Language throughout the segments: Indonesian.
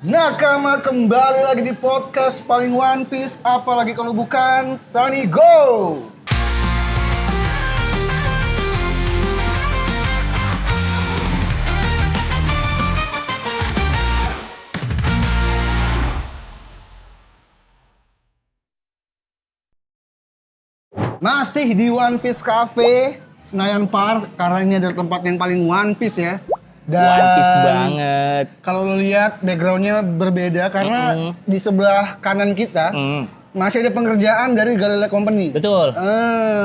Nakama kembali lagi di podcast paling One Piece, apalagi kalau bukan Sunny Go. Masih di One Piece Cafe Senayan Park, karena ini adalah tempat yang paling One Piece ya. Dan One Piece banget. kalau lo lihat backgroundnya berbeda karena di sebelah kanan kita masih ada pengerjaan dari Galilea Company. Betul.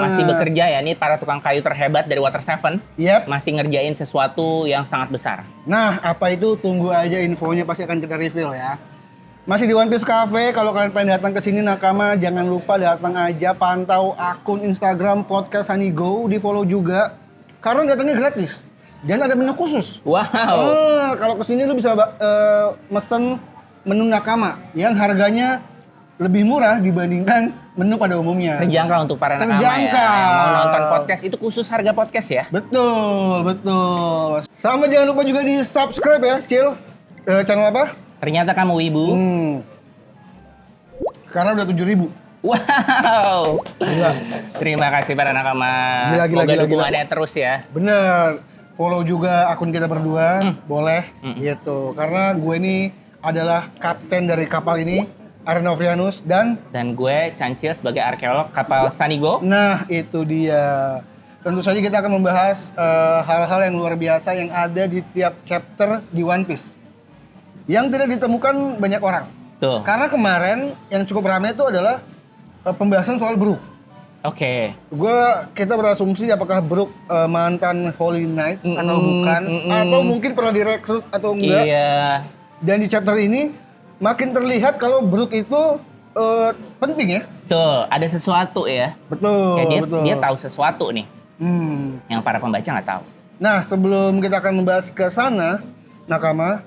Masih bekerja ya, ini para tukang kayu terhebat dari Water Seven. Yep. Masih ngerjain sesuatu yang sangat besar. Nah, apa itu? Tunggu aja infonya, pasti akan kita reveal ya. Masih di One Piece Cafe, kalau kalian pengen datang ke sini Nakama, jangan lupa datang aja, pantau akun Instagram Podcast Sunny Go, di-follow juga. Karena datangnya gratis. Dan ada menu khusus. Wow. Kalau kesini lu bisa mesen menu Nakama yang harganya lebih murah dibandingkan menu pada umumnya. Terjangkau untuk para nakama ya. Yang mau nonton podcast itu khusus harga podcast ya. Betul, betul. Sama jangan lupa juga di subscribe ya, Cil. Channel apa? Ternyata kamu wibu. Karena udah 7.000. Wow. Gila. Terima kasih para nakama. Gila, Semoga gila. dukungannya terus ya. Bener. Follow juga akun kita berdua, boleh gitu. Karena gue ini adalah kapten dari kapal ini, Arnofrianus, dan gue Cancil sebagai arkeolog kapal Sunny Go. nah itu dia. Tentu saja kita akan membahas hal-hal yang luar biasa yang ada di tiap chapter di One Piece yang tidak ditemukan banyak orang. Tuh. Karena kemarin yang cukup ramai itu adalah pembahasan soal Brook. Oke. Kita berasumsi apakah Brook mantan Holy Knights atau bukan, atau mungkin pernah direkrut atau enggak. Iya. Dan di chapter ini makin terlihat kalau Brook itu penting ya. Betul, ada sesuatu ya. Betul, Kayak betul. dia tahu sesuatu nih yang para pembaca nggak tahu. Nah, sebelum kita akan membahas ke sana, Nakama,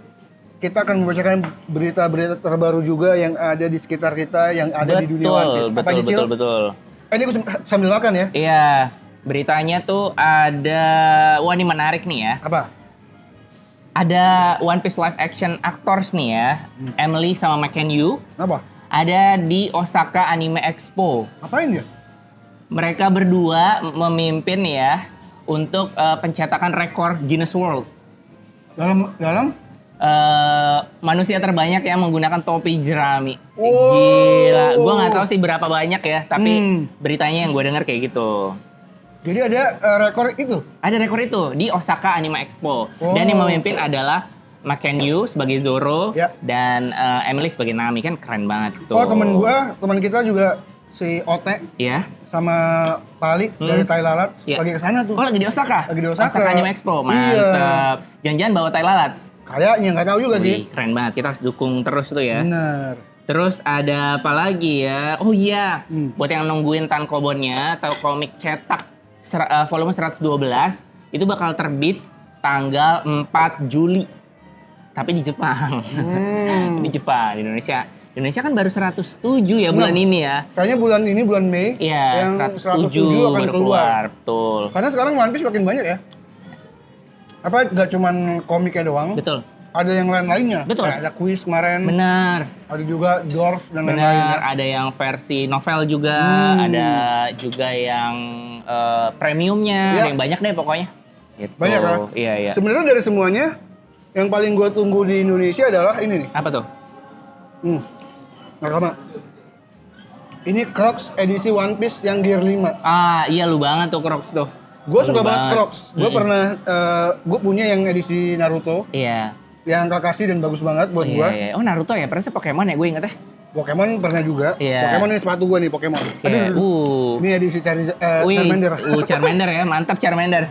kita akan membacakan berita-berita terbaru juga yang ada di sekitar kita, yang ada di dunia One Piece. Apa aja, Cil? Betul. Ini gue sambil makan ya. Iya, beritanya tuh ada, wah ini menarik nih ya. Apa? Ada One Piece live action actors nih ya, Emily sama McKenyu. Apa? Ada di Osaka Anime Expo. Apain dia? Mereka berdua memimpin ya untuk pencetakan rekor Guinness World. Dalam? Manusia terbanyak yang menggunakan topi jerami. Oh. Gila, gue nggak tahu sih berapa banyak ya, tapi beritanya yang gue dengar kayak gitu. Jadi ada rekor itu? Ada rekor itu di Osaka Anime Expo. Dan yang memimpin adalah McKenyu sebagai Zoro dan Emily sebagai Nami, kan keren banget tuh. Oh, teman kita juga si Ote ya, sama Pali dari Tai Lalat lagi ke sana tuh. Oh, lagi di Osaka. Lagi di Osaka. Osaka Anime Expo. Mantap. Jangan-jangan bawa Tai Lalat. Kayaknya nggak tahu juga sih. Keren banget. Kita harus dukung terus tuh ya. Bener. Terus ada apa lagi ya? Oh iya, buat yang nungguin tankobonnya atau komik cetak volume 112 itu bakal terbit tanggal 4 Juli. Tapi di Jepang. Di Jepang, di Indonesia. Indonesia kan baru 107 ya bulan ini ya. Kayaknya bulan ini bulan Mei. Iya, yang 107 akan baru keluar. Betul. Karena sekarang One Piece makin banyak ya. Apa nggak cuman komiknya doang? Betul. Ada yang lain-lainnya. Betul. Ada kuis kemarin. Benar. Ada juga Dwarf dan lain-lain. Benar, ada yang versi novel juga, ada juga yang premiumnya, ada yang banyak deh pokoknya. Gitu. Banyak kan? Iya. Sebenarnya dari semuanya, yang paling gue tunggu di Indonesia adalah ini nih. Apa tuh? Nakama. Ini Crocs edisi One Piece yang Gear 5. Ah, iya lu banget tuh Crocs tuh. Gue suka banget Crocs. Gue pernah, gue punya yang edisi Naruto. Iya. Yang Kakashi dan bagus banget buat gue. Iya. Oh Naruto ya, pernah Pokemon ya gue inget ya. Pokemon pernah juga. Iya. Pokemon ini sepatu gue nih, Pokemon. Aduh. Ini edisi Charmander. Charmander ya, mantap Charmander.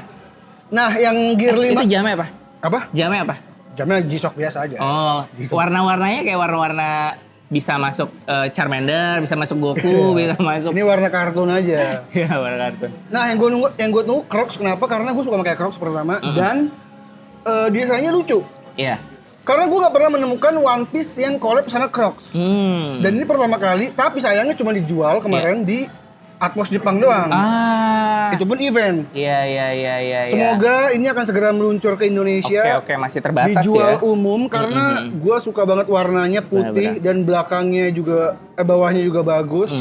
Nah, yang Gear 5. Itu jamnya apa? Apa? Jamnya apa? Jamnya G-Shock biasa aja. Oh, warna-warnanya kayak warna-warna bisa masuk Charmander, bisa masuk Goku, bisa masuk. Ini warna kartun aja. Iya, warna kartun. Nah, yang gue tunggu Crocs kenapa? Karena gue suka pakai Crocs pertama dan desainnya lucu. Iya. Karena gue nggak pernah menemukan One Piece yang collab sama Crocs. Dan ini pertama kali, tapi sayangnya cuma dijual kemarin di Atmos Jepang doang. Itu pun event. Iya. Semoga ini akan segera meluncur ke Indonesia. Oke, masih terbatas dijual ya. umum karena gua suka banget warnanya putih dan belakangnya juga bawahnya juga bagus.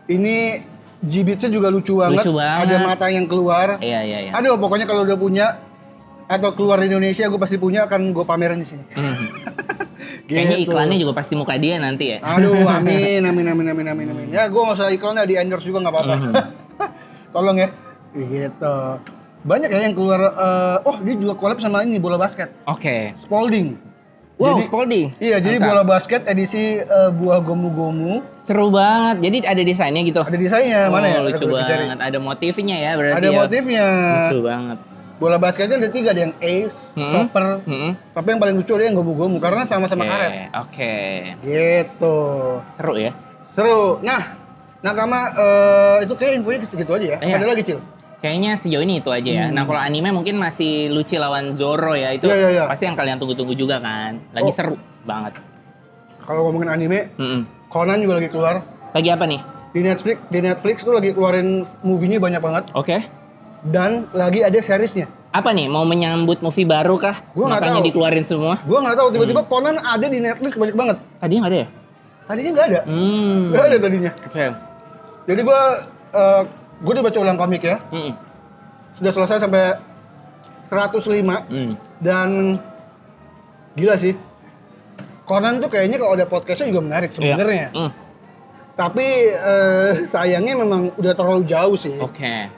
Ini G-Beatsnya juga lucu banget. Ada mata yang keluar. Iya. Aduh, pokoknya kalau udah punya atau keluar di Indonesia, gue pasti punya, akan gue pamerin di sini. Kayaknya Gitu. iklannya juga pasti muka dia nanti ya. Aduh, amin. Ya, gue nggak usah iklannya, di endorse juga nggak apa-apa. Tolong ya. Gitu. Banyak ya yang keluar. Dia juga collab sama ini bola basket. Oke. Spalding. Wow, Jadi- Spalding. Iya, jadi bola basket edisi buah gomu-gomu. Seru banget. Jadi ada desainnya gitu. Ada desainnya, mana ya? Lucu Kita cari. banget. Ada motifnya ya berarti. Ada ya. motifnya. Lucu banget. Bola basketnya ada 3, ada yang ace, chopper, tapi yang paling lucu ada yang gomu-gomu karena sama-sama karet. Oke. Gitu. Seru ya. Seru. Nah, Nakama itu kayak infonya segitu aja ya. Iya. Ada lagi, Cil? Kayaknya sejauh ini itu aja ya. Nah kalau anime mungkin masih Lucci lawan Zoro ya. Itu Iya. pasti yang kalian tunggu-tunggu juga kan. Lagi seru banget. Kalau ngomongin anime, Conan juga lagi keluar. Lagi apa nih? Di Netflix tuh lagi keluarin movie-nya banyak banget. Oke. Dan lagi ada seriesnya. Apa nih? Mau menyambut movie baru kah? Gua nggak Makanya tahu. Dikeluarin semua? Gua nggak tahu, tiba-tiba Conan ada di Netflix banyak banget. Tadinya nggak ada ya? Tadinya nggak ada. Hmm. Nggak ada tadinya. Oke. Jadi gue udah baca ulang komik ya. Sudah selesai sampai 105. Dan gila sih. Conan tuh kayaknya kalau ada podcastnya juga menarik sebenarnya. Tapi sayangnya memang udah terlalu jauh sih. Oke.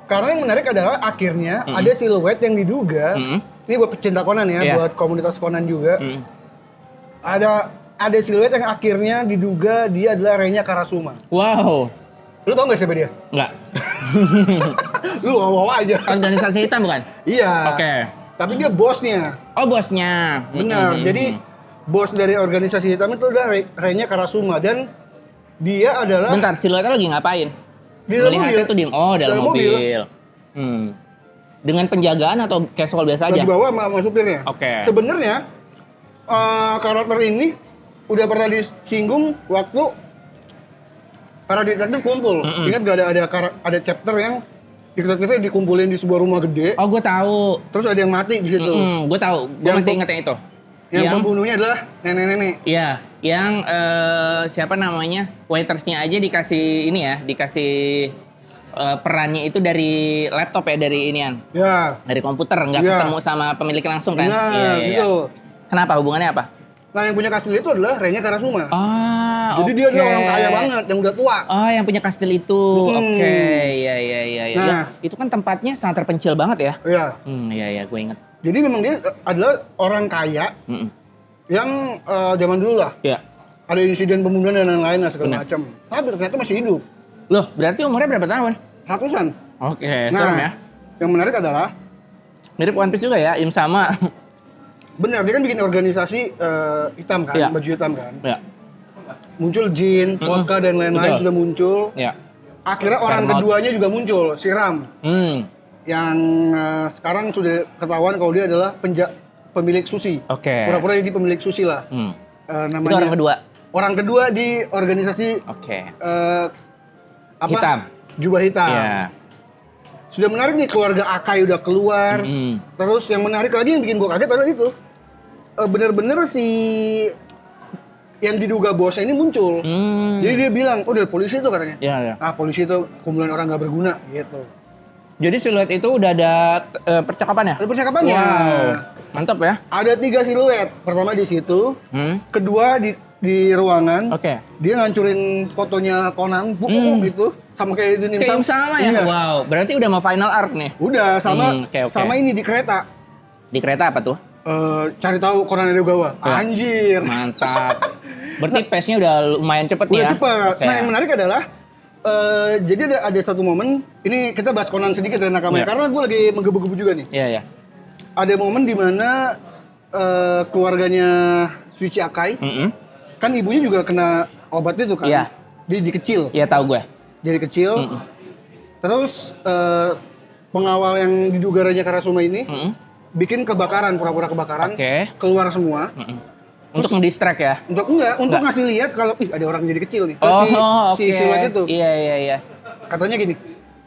Karena yang menarik adalah akhirnya ada siluet yang diduga. Ini buat pecinta Conan ya, Iya. buat komunitas Conan juga. Ada siluet yang akhirnya diduga dia adalah Renya Karasuma. Wow. Lu tau gak siapa dia? Nggak. Lu bawa aja. Organisasi hitam bukan? Iya. Oke. Tapi dia bosnya. Oh bosnya. Benar. Jadi bos dari organisasi hitam itu adalah Renya Karasuma dan dia adalah Bentar, siluetnya lagi ngapain? di dalam Melihatnya mobil. tuh diem. Oh, dalam mobil. Dengan penjagaan atau casual biasa Lagi aja? bawa sama supirnya. Oke. Sebenarnya karakter ini udah pernah disinggung waktu para detektif kumpul. Ingat gak ada chapter yang detektifnya dikumpulin di sebuah rumah gede, Oh, gue tahu. terus ada yang mati di situ. Gue tahu. Gue Yang masih pem- ingat yang itu. Yang pembunuhnya adalah nenek-nenek. Iya, yang siapa namanya waitersnya aja dikasih ini ya, dikasih perannya itu dari laptop ya, dari inian, Ya. dari komputer, nggak Iya. ketemu sama pemilik langsung kan? Nah, Iya. gitu. Kenapa hubungannya apa? Nah, yang punya kastil itu adalah Renya Karasuma. Ah, Jadi dia adalah orang kaya banget, yang udah tua. Oh, yang punya kastil itu. Oke, iya. Nah. Ya, itu kan tempatnya sangat terpencil banget ya. Iya. Iya, gue inget. Jadi memang dia adalah orang kaya yang zaman dulu lah. Iya. Ada insiden pembunuhan dan lain-lain lah segala Benar. macam. Tapi ternyata masih hidup. Loh, berarti umurnya berapa tahun? Ratusan. Oke, Nah, serem ya. yang menarik adalah Mirip One Piece juga ya, Im sama. benar dia kan bikin organisasi hitam kan, Iya. baju hitam kan. Ya, Muncul jin, vodka dan lain-lain Betul. sudah muncul. ya. Akhirnya orang Fairmount. keduanya juga muncul, si Ram. Yang sekarang sudah ketahuan kalau dia adalah pemilik sushi. Oke. Pura-pura jadi pemilik sushi lah. Namanya. Itu orang kedua. Orang kedua di organisasi Oke. apa? Hitam. Jubah hitam. Iya. Sudah menarik nih, keluarga Akai udah keluar. Terus yang menarik lagi yang bikin gua kaget adalah itu. Bener-bener si yang diduga bosnya ini muncul. Jadi dia bilang, oh dari polisi tuh katanya. Iya. Ah, polisi itu kumpulan orang nggak berguna gitu. Jadi siluet itu udah ada percakapannya? Ada percakapannya. Wow. Mantap ya. Ada 3 siluet. Pertama di situ, kedua di ruangan. Oke. Dia ngancurin fotonya Conan, itu sama kayak itu Kayak Im sama ya? Iya. Wow. Berarti udah mau final arc nih. Udah sama Oke. sama ini di kereta. Di kereta apa tuh? Cari tahu Conan Edogawa. Ya. Anjir. Mantap. Berarti pace-nya udah lumayan cepet Udah ya? cepet. Oke. Nah yang menarik adalah jadi ada satu momen, ini kita bahas Conan sedikit ya nakamanya, Iya. karena gue lagi menggebu-gebu juga nih. Iya. Ada momen di mana keluarganya Shuichi Akai, kan ibunya juga kena obat itu kan. Iya. Dia dikecil. Iya tahu gue. Jadi kecil. Terus pengawal yang diduga Renya Karasuma ini bikin kebakaran, pura-pura kebakaran, Oke. keluar semua. Untuk nge-distract ya? Untuk ngasih lihat kalau ada orang jadi kecil nih. Oh, Si siluet itu. Iya. Katanya gini,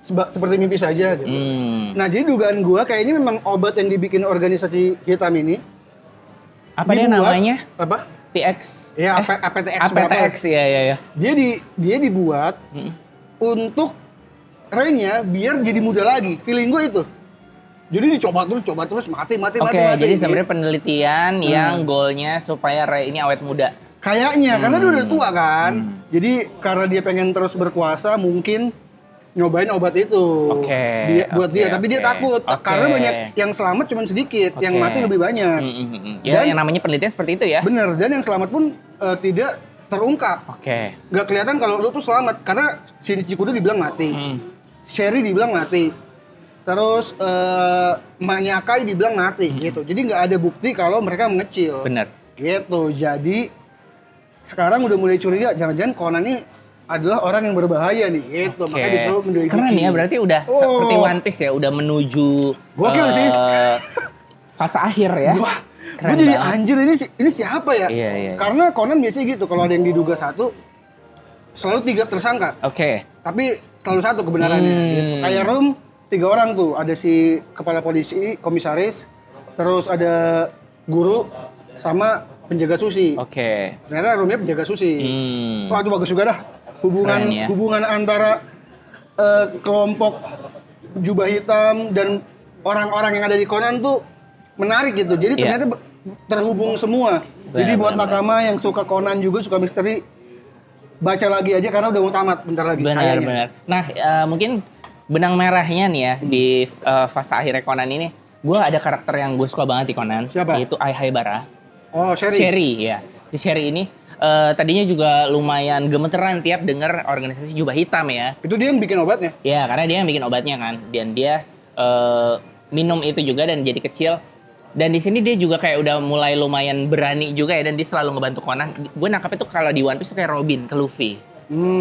seperti mimpi saja gitu. Hmm. Nah, jadi dugaan gua kayaknya memang obat yang dibikin organisasi hitam ini. Apa dia namanya? Apa? PX. Ya, APTX. APTX, iya. Dia dibuat untuk Ray-nya biar jadi muda lagi. Feeling gue itu. Jadi dicoba terus, mati. Oke, jadi sebenarnya penelitian yang goalnya supaya Ray ini awet muda. Kayaknya, karena dia udah tua kan. Jadi karena dia pengen terus berkuasa, mungkin nyobain obat itu. Buat dia, tapi dia takut. Karena banyak yang selamat cuma sedikit, yang mati lebih banyak. Ya, yang namanya penelitian seperti itu ya. Bener, dan yang selamat pun tidak terungkap. Gak kelihatan kalau lu tuh selamat, karena si Chikudo dibilang mati. Sherry dibilang mati. Terus emaknya Kai dibilang mati gitu. Jadi nggak ada bukti kalau mereka mengecil. Bener. Gitu. Jadi sekarang udah mulai curiga jangan-jangan Conan ini adalah orang yang berbahaya nih gitu. Makanya disuruh mendeliti. Keren ya, berarti udah seperti One Piece ya, udah menuju gokil sih. Fase akhir ya. Wah, keren gue jadi banget. anjir ini siapa ya? Iya. Karena Conan biasanya gitu, kalau ada yang diduga satu selalu 3 tersangka. Tapi selalu satu kebenarannya gitu. Kayak Room 3 orang tuh, ada si kepala polisi, komisaris, terus ada guru, sama penjaga sushi. Ternyata Roomnya penjaga sushi. Wah itu bagus juga dah. Hubungan antara kelompok jubah hitam dan orang-orang yang ada di Conan tuh menarik gitu. Jadi ternyata terhubung semua. Jadi buat nakama yang suka Conan juga, suka misteri, baca lagi aja karena udah mau tamat bentar lagi. Benar. Nah, mungkin benang merahnya nih ya di fase akhir Conan ini, gue ada karakter yang gue suka banget di Conan. Siapa? Yaitu Ai Haibara. Oh, Sherry. Sherry ya. Di Sherry ini tadinya juga lumayan gemeteran tiap dengar organisasi jubah hitam ya. Itu dia yang bikin obatnya? Ya, karena dia yang bikin obatnya kan. Dan dia minum itu juga dan jadi kecil. Dan di sini dia juga kayak udah mulai lumayan berani juga ya, dan dia selalu ngebantu Conan. Gue nangkap itu kalau di One Piece tuh kayak Robin ke Luffy.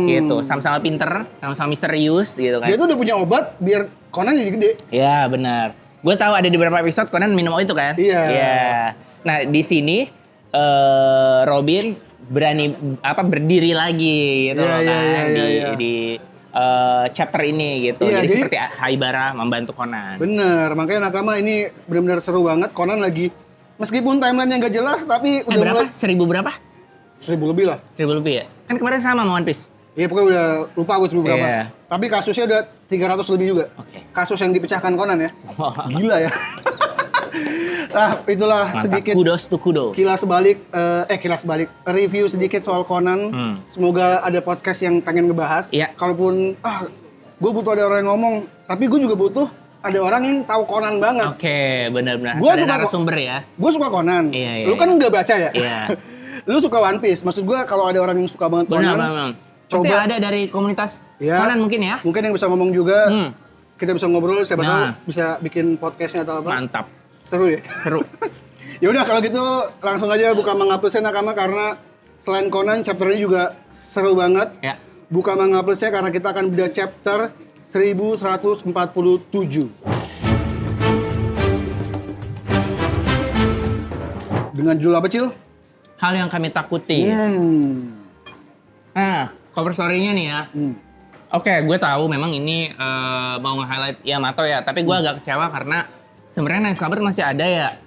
Gitu, sama-sama pinter, sama-sama misterius gitu kan. Dia tuh udah punya obat biar Conan jadi gede. Ya benar. Gue tahu ada di beberapa episode Conan minum itu kan. Iya. Nah di sini Robin berani berdiri lagi gitu loh kan di chapter ini gitu. Jadi seperti Haibara membantu Conan. Bener, makanya nakama ini benar-benar seru banget. Conan lagi meskipun timeline-nya nggak jelas tapi udah berapa? mulai 1000 berapa? 1000 lebih lah. 1000 lebih ya? Kan kemarin sama sama One Piece. Iya pokoknya udah lupa aku 1000 berapa. Tapi kasusnya udah 300 lebih juga. Kasus yang dipecahkan Conan ya. Gila ya. Nah itulah mantap. Sedikit kudos to kudo. Kilas balik review sedikit soal Conan. Semoga ada podcast yang pengen ngebahas. Kalaupun gue butuh ada orang yang ngomong, tapi gue juga butuh ada orang yang tahu Conan banget. Benar-benar. Gua ada suka narasumber ya. Gue suka Conan. Lu kan nggak baca ya? Lu suka One Piece. Maksud gue kalau ada orang yang suka banget Conan, benar. Pasti ada dari komunitas Conan mungkin ya. Mungkin yang bisa ngomong juga. Kita bisa ngobrol, siapa tahu bisa bikin podcastnya atau apa. Mantap. Seru ya? Seru. Ya udah kalau gitu langsung aja buka Manga Plus-nya nakama, karena selain Conan chapternya juga seru banget. Buka Manga Plus-nya karena kita akan bedah chapter 1147. Dengan judul apa, Cil? Hal yang kami takuti. Nah, cover story-nya nih ya. Oke, gue tahu memang ini mau nge-highlight Yamato ya, tapi gue agak kecewa karena sebenarnya Nine Scabbard masih ada ya.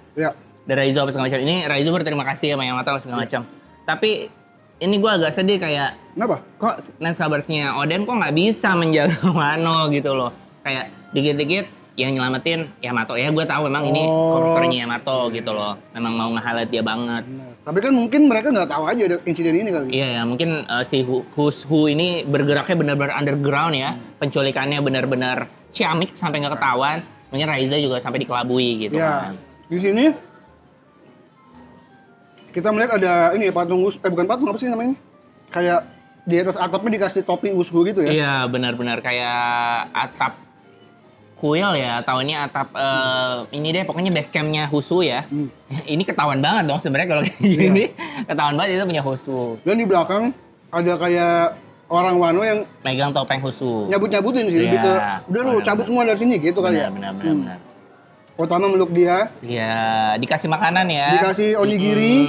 Dari Raizo apa segala macam. Ini Raizo berterima kasih sama Yamato segala macam. Tapi ini gue agak sedih kayak, kenapa? Kok Nine Scabbard-nya Oden kok nggak bisa menjaga Wano gitu loh. Kayak dikit-dikit yang nyelamatin Yamato. Ya gue tahu memang ini cover story-nya Yamato gitu loh. Memang mau nge-highlight dia banget. Tapi kan mungkin mereka nggak tahu aja ada insiden ini kali. Iya ya, mungkin si Who ini bergeraknya benar-benar underground ya. Penculikannya benar-benar ciamik sampai nggak ketahuan. Mungkin Raiza juga sampai dikelabui gitu kan. Di sini kita melihat ada ini patung bukan patung, apa sih namanya? Kayak di atas atapnya dikasih topi Wushu gitu ya? Iya, benar-benar kayak atap kuil ya, atau ini atap ini deh pokoknya base campnya Wushu ya. Ini ketahuan banget dong sebenarnya kalau kayak gini. Ketahuan banget itu punya Wushu. Dan di belakang ada kayak orang Wano yang megang topeng Wushu. Nyabut-nyabutin sih, lebih ke udah lu cabut semua dari sini gitu kali ya. Benar. Utama meluk dia. Iya, dikasih makanan ya. Dikasih onigiri.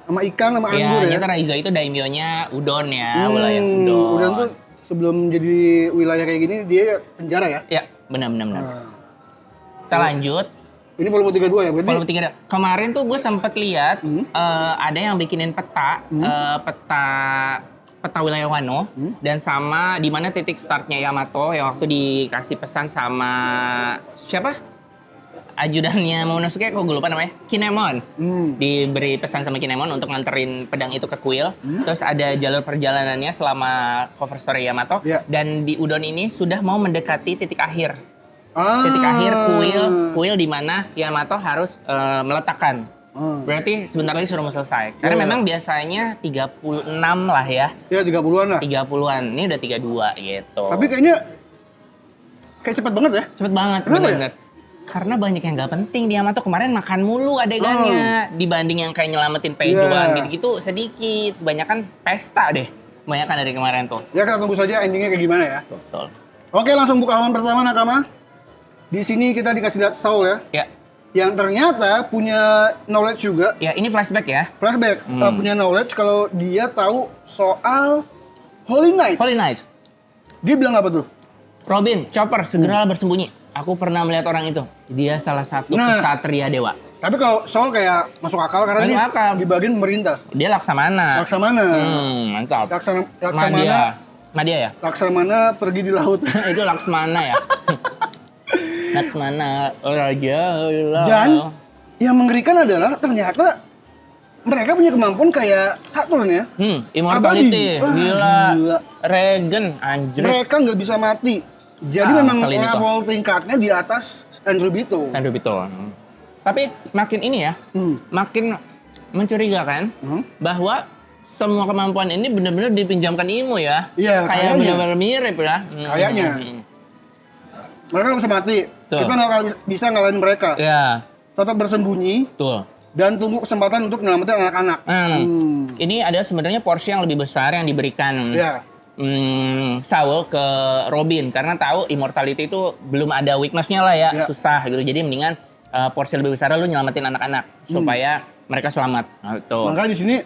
sama ikan sama Ya, anggur ya. ternyata Raizo itu daimyo-nya udon ya, wilayah udon. Udon tuh sebelum jadi wilayah kayak gini dia penjara ya. Ya, benar. Nah, Kita lanjut. ini volume 32 ya berarti. Volume 3. Kemarin tuh gue sempet lihat ada yang bikinin peta, peta wilayah Wano dan sama di mana titik startnya Yamato yang waktu dikasih pesan sama siapa? Ajudannya Momonosuke, kok gue lupa namanya, Kinemon. Diberi pesan sama Kinemon untuk nganterin pedang itu ke kuil. Terus ada jalur perjalanannya selama cover story Yamato. Ya. Dan di udon ini sudah mau mendekati titik akhir. Ah. Titik akhir kuil di mana Yamato harus meletakkan. Berarti sebentar lagi sudah mau selesai. Karena Iya. memang biasanya 36 lah ya. Ya 30-an lah. 30-an. Ini udah 32 gitu. Tapi kayaknya kayak cepet banget ya. Cepet banget, Kenapa bener-bener. Karena banyak yang nggak penting di Yamato. Kemarin makan mulu adegannya. Dibanding yang kayak nyelamatin Peijuan Iya. gitu-gitu sedikit. Kebanyakan pesta deh. Kebanyakan dari kemarin tuh. Ya kita tunggu saja endingnya kayak gimana ya. Betul. Oke langsung buka halaman pertama Nakama. Di sini kita dikasih lihat Saul ya. Ya, Yang ternyata punya knowledge juga. ya ini flashback ya. Flashback. Punya knowledge kalau dia tahu soal Holy Knight. Holy Knight. Dia bilang apa tuh? Robin, Chopper, segeralah bersembunyi. Aku pernah melihat orang itu. Dia salah satu Nah. kesatria dewa. Tapi kalau Saul kayak masuk akal karena Masuk dia akal. di bagian pemerintah. Dia Laksamana. Laksamana. Mantap. Laksamana. Madia ya? Laksamana pergi di laut. Itu Laksmana ya? Laksmana, Raja. Dan yang mengerikan adalah ternyata mereka punya kemampuan kayak Saturn ya. Immortality. Abadi. Wah, Gila. gila. Regen, anjir. Mereka nggak bisa mati. Jadi memang ngeselin itu. level tingkatnya di atas Androbito. Aduh, betul. Tapi makin ini ya, makin mencurigakan bahwa semua kemampuan ini benar-benar dipinjamkan Imo ya. Iya, Kayak kayaknya. benar-benar mirip ya. Kayaknya. Mereka nggak bisa mati. Tuh. Kita nggak akan bisa ngalahin mereka. Ya, Tetap bersembunyi betul. dan tunggu kesempatan untuk menyelamatkan anak-anak. Ini ada sebenarnya porsi yang lebih besar yang diberikan Ya. Saul ke Robin karena tahu immortality itu belum ada weakness-nya lah ya, Ya. susah gitu. Jadi mendingan porsi lebih besar lu nyelamatin anak-anak supaya mereka selamat. Gitu. Makanya di sini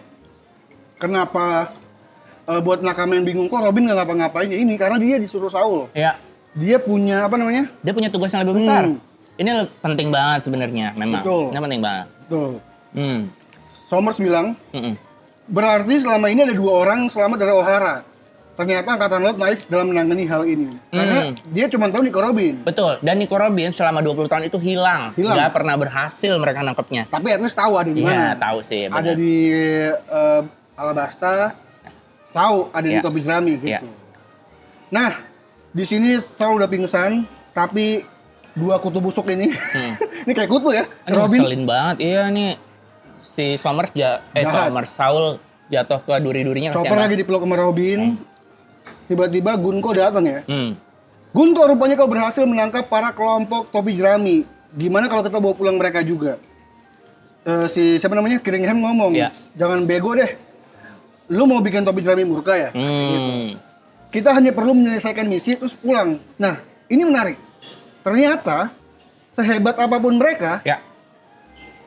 kenapa buat Nakama yang bingung kok Robin nggak ngapa-ngapain ya ini karena dia disuruh Saul. Ya, Dia punya apa namanya? dia punya tugas yang lebih besar. Ini penting banget sebenarnya memang. Betul. Ini penting banget. Tuh. Hmm. Somers bilang Mm-mm. berarti selama ini ada 2 orang selamat dari O'Hara. Ternyata Angkatan Laut naif dalam menangani hal ini. Karena dia cuma tahu Nico Robin. Betul. Dan Nico Robin selama 20 tahun itu hilang. Hilang. Nggak pernah berhasil mereka nangkepnya. Tapi at least tahu ada di Iya, mana. tahu sih. Ada benar. di Alabasta, tahu ada di Iya. Topi Jerami gitu. Iya. Nah, di sini Saul udah pingsan, tapi 2 kutu busuk ini, ini kayak kutu ya, Aduh, Robin. ngeselin banget. Iya nih si Jahat. Saul jatuh ke duri-durinya Chopper lagi dipeluk sama Robin. Tiba-tiba Gunko datang ya. Gunko, rupanya kau berhasil menangkap para kelompok topi jerami. Gimana kalau kita bawa pulang mereka juga? Si siapa namanya? Killingham ngomong, Iya. jangan bego deh. Lu mau bikin topi jerami murka ya? Hmm. Kita hanya perlu menyelesaikan misi terus pulang. Nah, ini menarik. Ternyata sehebat apapun mereka Ya,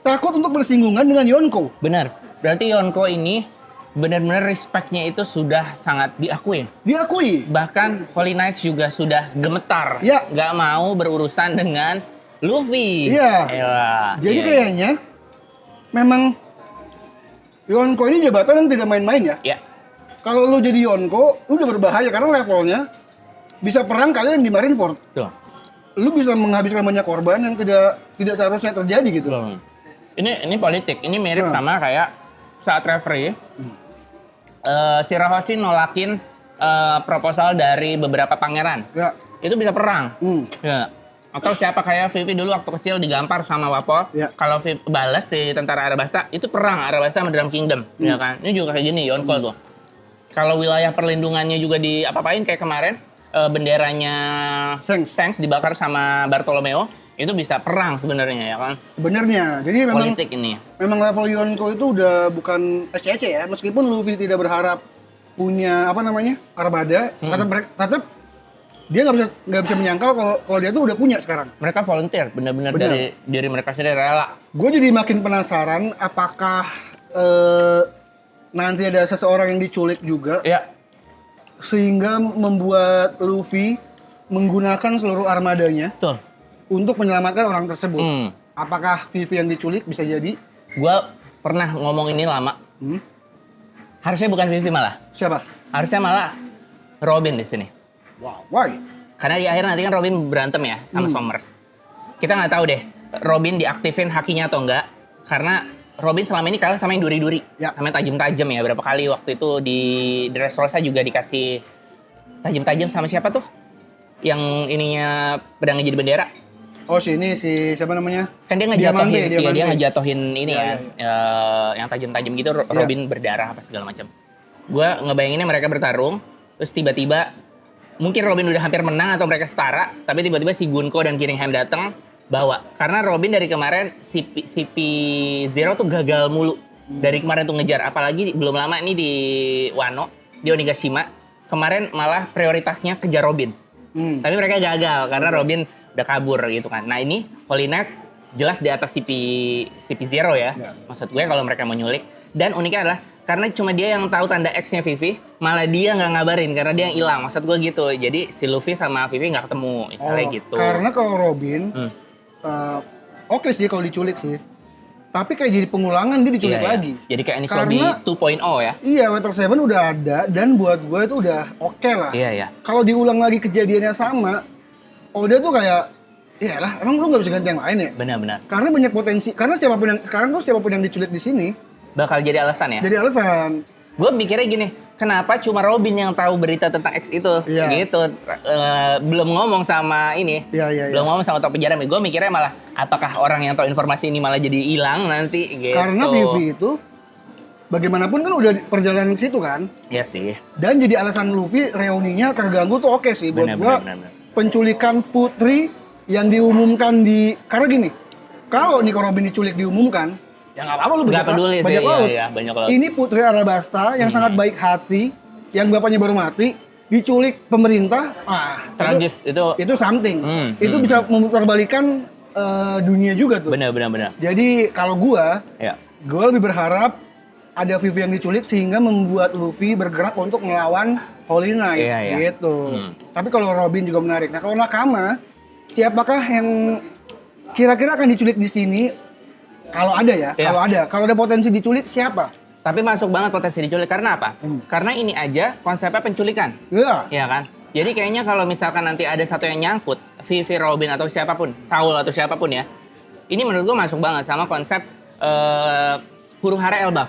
takut untuk bersinggungan dengan Yonko. benar. Berarti Yonko ini benar-benar respect-nya itu sudah sangat diakui. Diakui. Bahkan Holy Knights juga sudah gemetar. Ya. Nggak mau berurusan dengan Luffy. Iya. Elah, Jadi iya. kayaknya memang Yonko ini jabatan yang tidak main-main ya. Ya, Kalau lu jadi Yonko, lu udah berbahaya karena levelnya bisa perang kalian di Marineford. tuh. Lu bisa menghabiskan banyak korban yang tidak seharusnya terjadi gitu. Belum. Ini politik. Ini mirip sama kayak saat referee Shirahoshi nolakin proposal dari beberapa pangeran. Ya. Itu bisa perang. Ya. Atau siapa kayak Vivi dulu waktu kecil digampar sama Wapo. Ya. Kalau Vivi balas si tentara Arabasta, itu perang Arabasta sama Drum Kingdom, ya kan? Ini juga kayak gini Yonko tuh. Kalau wilayah perlindungannya juga diapa-apain kayak kemarin benderanya Shanks dibakar sama Bartolomeo, itu bisa perang sebenarnya ya kan? Sebenarnya. Jadi memang Politik ini. memang level Yonko itu udah bukan SCC ya. Meskipun Luffy tidak berharap punya apa namanya? Armada, tetap dia nggak bisa menyangkal kalau dia tuh udah punya sekarang. Mereka volunteer, benar-benar Benar. dari diri mereka sendiri rela. Gue jadi makin penasaran apakah nanti ada seseorang yang diculik juga, Ya. sehingga membuat Luffy menggunakan seluruh armadanya Betul. untuk menyelamatkan orang tersebut. Hmm. Apakah Vivi yang diculik bisa jadi? Gua pernah ngomong ini lama. Harusnya bukan Vivi malah. Siapa? Harusnya malah Robin di sini. Wow, why? Karena di akhir nanti kan Robin berantem ya sama Somers. Kita nggak tahu deh Robin diaktifin hakinya atau enggak. Karena Robin selama ini kalah sama yang duri-duri. Ya. Sama yang tajam-tajam ya. Berapa kali waktu itu di Dressrosa juga dikasih tajam-tajam sama siapa tuh? Yang ininya pedangnya jadi bendera. Oh sini si siapa namanya? Kan dia ngejatohin, Diamante. iya dia ngejatohin ini Iya, ya, yang tajam-tajam gitu, Robin berdarah apa segala macam. Gua ngebayanginnya mereka bertarung, terus tiba-tiba mungkin Robin udah hampir menang atau mereka setara, tapi tiba-tiba si Gunko dan Kiringham datang bawa. Karena Robin dari kemarin CP Zero tuh gagal mulu. Dari kemarin tuh ngejar, apalagi belum lama ini di Wano, di Onigashima, kemarin malah prioritasnya kejar Robin. Tapi mereka gagal karena Robin udah kabur gitu kan. Nah ini Holy Knight jelas di atas CP Zero ya. Maksud gue kalau mereka mau nyulik. Dan uniknya adalah karena cuma dia yang tahu tanda X-nya Vivi, malah dia nggak ngabarin karena dia yang hilang. Maksud gue gitu. Jadi si Luffy sama Vivi nggak ketemu, misalnya gitu. Karena kalau Robin, oke sih kalau diculik sih. Tapi kayak jadi pengulangan dia diculik Iya, lagi. Jadi kayak Enies Lobby 2.0 ya. Iya, Water 7 udah ada dan buat gue itu udah oke lah. Iya, iya. Kalau diulang lagi kejadiannya sama, Oda tuh kayak, iyalah, emang lu nggak bisa ganti yang lain ya? Benar-benar. Karena banyak potensi. Karena siapapun yang diculik di sini, Bakal jadi alasan ya. jadi alasan. Gue mikirnya gini, kenapa cuma Robin yang tahu berita tentang X itu? Iya. Gitu. Belum ngomong sama ini. Iya. Belum ngomong sama topi Jeremy. Gue mikirnya malah, apakah orang yang tahu informasi ini malah jadi hilang nanti gitu. Karena Vivi itu, bagaimanapun kan udah perjalanan ke situ kan. Iya sih. Dan jadi alasan Luffy reuninya terganggu tuh oke sih. Buat gua Benar. penculikan Putri yang diumumkan karena gini, kalau Nico Robin diculik diumumkan, ya nggak apa-apa lu Nggak peduli banyak sih, laut. iya, banyak laut. Ini Putri Arabasta yang sangat baik hati, yang bapaknya baru mati, diculik pemerintah, Tragis itu. something. Itu bisa memutarbalikan dunia juga tuh. Benar. Jadi kalau gua Ya. lebih berharap ada Vivi yang diculik sehingga membuat Luffy bergerak untuk melawan Holy Knight Iya. gitu. Tapi kalau Robin juga menarik. Nah, kalau Nakama, siapakah yang kira-kira akan diculik di sini? Kalau ada ya, Iya. kalau ada potensi diculik siapa? Tapi masuk banget potensi diculik karena apa? Karena ini aja konsepnya penculikan. Ya, Iya kan? Jadi kayaknya kalau misalkan nanti ada satu yang nyangkut, Vivi, Robin atau siapapun, Saul atau siapapun ya, ini menurut gue masuk banget sama konsep huru hara Elbaf,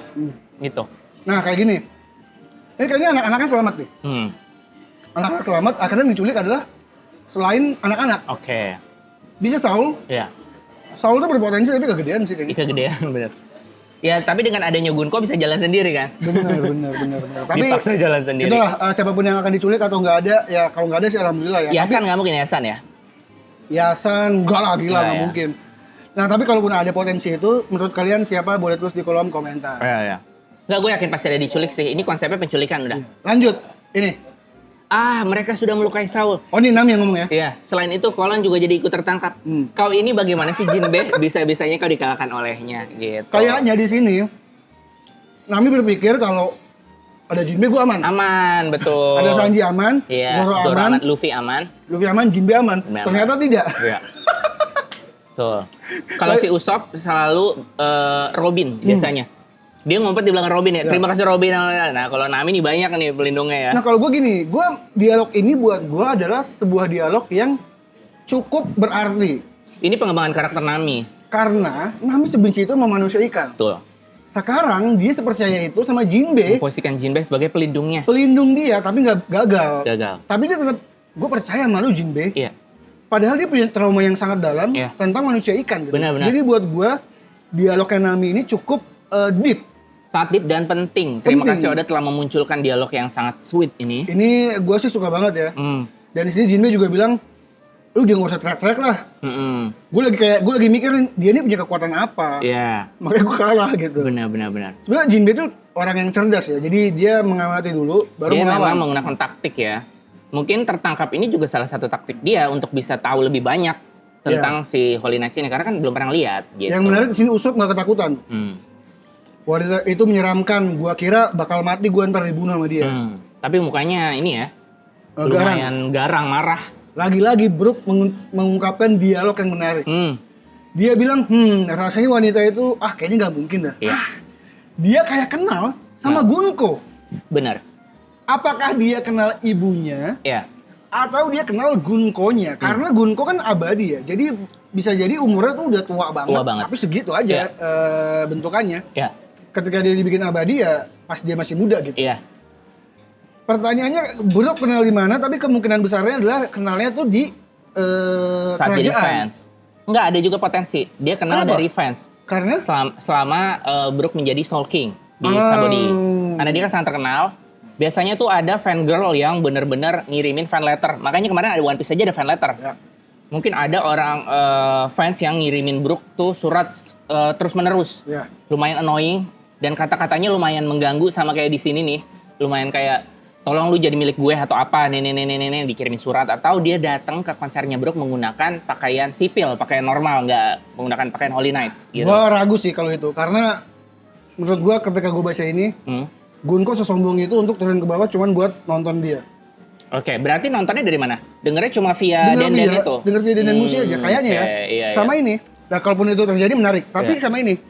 gitu. nah kayak gini. Ini kayaknya anak-anaknya selamat nih. Anak-anak selamat, akhirnya yang diculik adalah selain anak-anak. Oke. Bisa Saul. Ya, Saul tuh berpotensi tapi kegedean sih kayaknya. itu kegedean bener. Ya, tapi dengan adanya Gunko bisa jalan sendiri kan? Bener. Tapi Dipaksa jalan sendiri. itulah siapapun yang akan diculik atau nggak ada, ya kalau nggak ada sih alhamdulillah ya. Yasan nggak mungkin Yasan ya? Yasan, enggak lah, gila, nggak ya. mungkin. Nah, tapi kalaupun ada potensi itu, menurut kalian siapa? Boleh tulis di kolom komentar. Iya. Nggak, gue yakin pasti ada diculik sih. Ini konsepnya penculikan udah. Lanjut, ini. Mereka sudah melukai Saul. Oh, ini Nami yang ngomong ya? Iya, selain itu Kolan juga jadi ikut tertangkap. Kau ini bagaimana sih Jinbe? Bisa-bisanya kau dikalahkan olehnya gitu. Kayaknya di sini, Nami berpikir kalau ada Jinbe gue aman. Aman, betul. Ada Sanji aman, Iya, Zoro aman, Luffy aman. Luffy aman, Jinbe aman. Jinbe aman. Ternyata tidak. Iya. Tuh. Kalau si Usopp selalu Robin biasanya. Dia ngumpet di belakang Robin ya. Terima kasih Robin. Nah, kalau Nami nih banyak nih pelindungnya ya. Nah, kalau gue gini, dialog ini buat gue adalah sebuah dialog yang cukup berarti. Ini pengembangan karakter Nami. Karena Nami sebenci itu sama manusia ikan. Betul. Sekarang dia sepercaya itu sama Jinbe, Memposisikan Jinbe sebagai pelindungnya. pelindung dia, tapi nggak gagal. Gagal. Tapi dia tetap, gue percaya sama lu Jinbe. Iya. Padahal dia punya trauma yang sangat dalam Iya. tentang manusia ikan. Gitu. Benar. Jadi buat gue, dialognya Nami ini cukup deep. Sangat deep dan penting. Terima Penting. kasih Oda telah memunculkan dialog yang sangat sweet ini. Ini gue sih suka banget ya. Hmm. Dan di sini Jinbe juga bilang, lu jangan usah teriak-teriak lah. Mm-mm. Gue lagi mikirin dia ini punya kekuatan apa. Iya. Makanya gue kalah gitu. Benar. Sebenarnya Jinbe tuh orang yang cerdas ya. Jadi dia mengamati dulu, baru Dia melawan. memang menggunakan taktik ya. Mungkin tertangkap ini juga salah satu taktik dia untuk bisa tahu lebih banyak tentang si Holy Knight ini karena kan belum pernah lihat gitu. Yang menarik di sini Usopp nggak ketakutan. Wanita itu menyeramkan. Gua kira bakal mati, gua ntar dibunuh sama dia. Tapi mukanya ini ya, lumayan garang, marah. Lagi-lagi Brook mengungkapkan dialog yang menarik. Dia bilang, rasanya wanita itu, kayaknya nggak mungkin dah. Iya. Dia kayak kenal sama Gunko. Benar. Apakah dia kenal ibunya? Iya. Atau dia kenal Gunkonya? Karena Gunko kan abadi ya. Jadi bisa jadi umurnya tuh udah tua banget. Tapi segitu aja bentukannya. Iya. Ketika dia dibikin abadi ya pas dia masih muda gitu. Iya. Pertanyaannya, Brook kenal di mana? Tapi kemungkinan besarnya adalah kenalnya tuh di Saat jadi kerajaan. fans. Enggak, ada juga potensi. Dia kenal Kenapa? dari fans. Karena Selama Brook menjadi Soul King di Sabaody. Karena dia kan sangat terkenal. Biasanya tuh ada fan girl yang bener-bener ngirimin fan letter. Makanya kemarin ada One Piece aja ada fan letter. Ya. Mungkin ada orang fans yang ngirimin Brook tuh surat terus-menerus. Ya. Lumayan annoying dan kata-katanya lumayan mengganggu sama kayak di sini nih. Lumayan kayak tolong lu jadi milik gue atau apa nih dikirimin surat, atau dia datang ke konsernya Brook menggunakan pakaian sipil, pakaian normal, nggak menggunakan pakaian Holy Knights gitu. Gua ragu sih kalau itu, karena menurut gua ketika gua baca ini, Gunko sesombong itu untuk turun ke bawah cuman buat nonton dia. Oke, berarti nontonnya dari mana? Dengernya cuma via Denden itu? Denger via Denden Musi aja, kayaknya ya. Iya, sama ini, nah kalaupun itu terjadi menarik, tapi sama ini.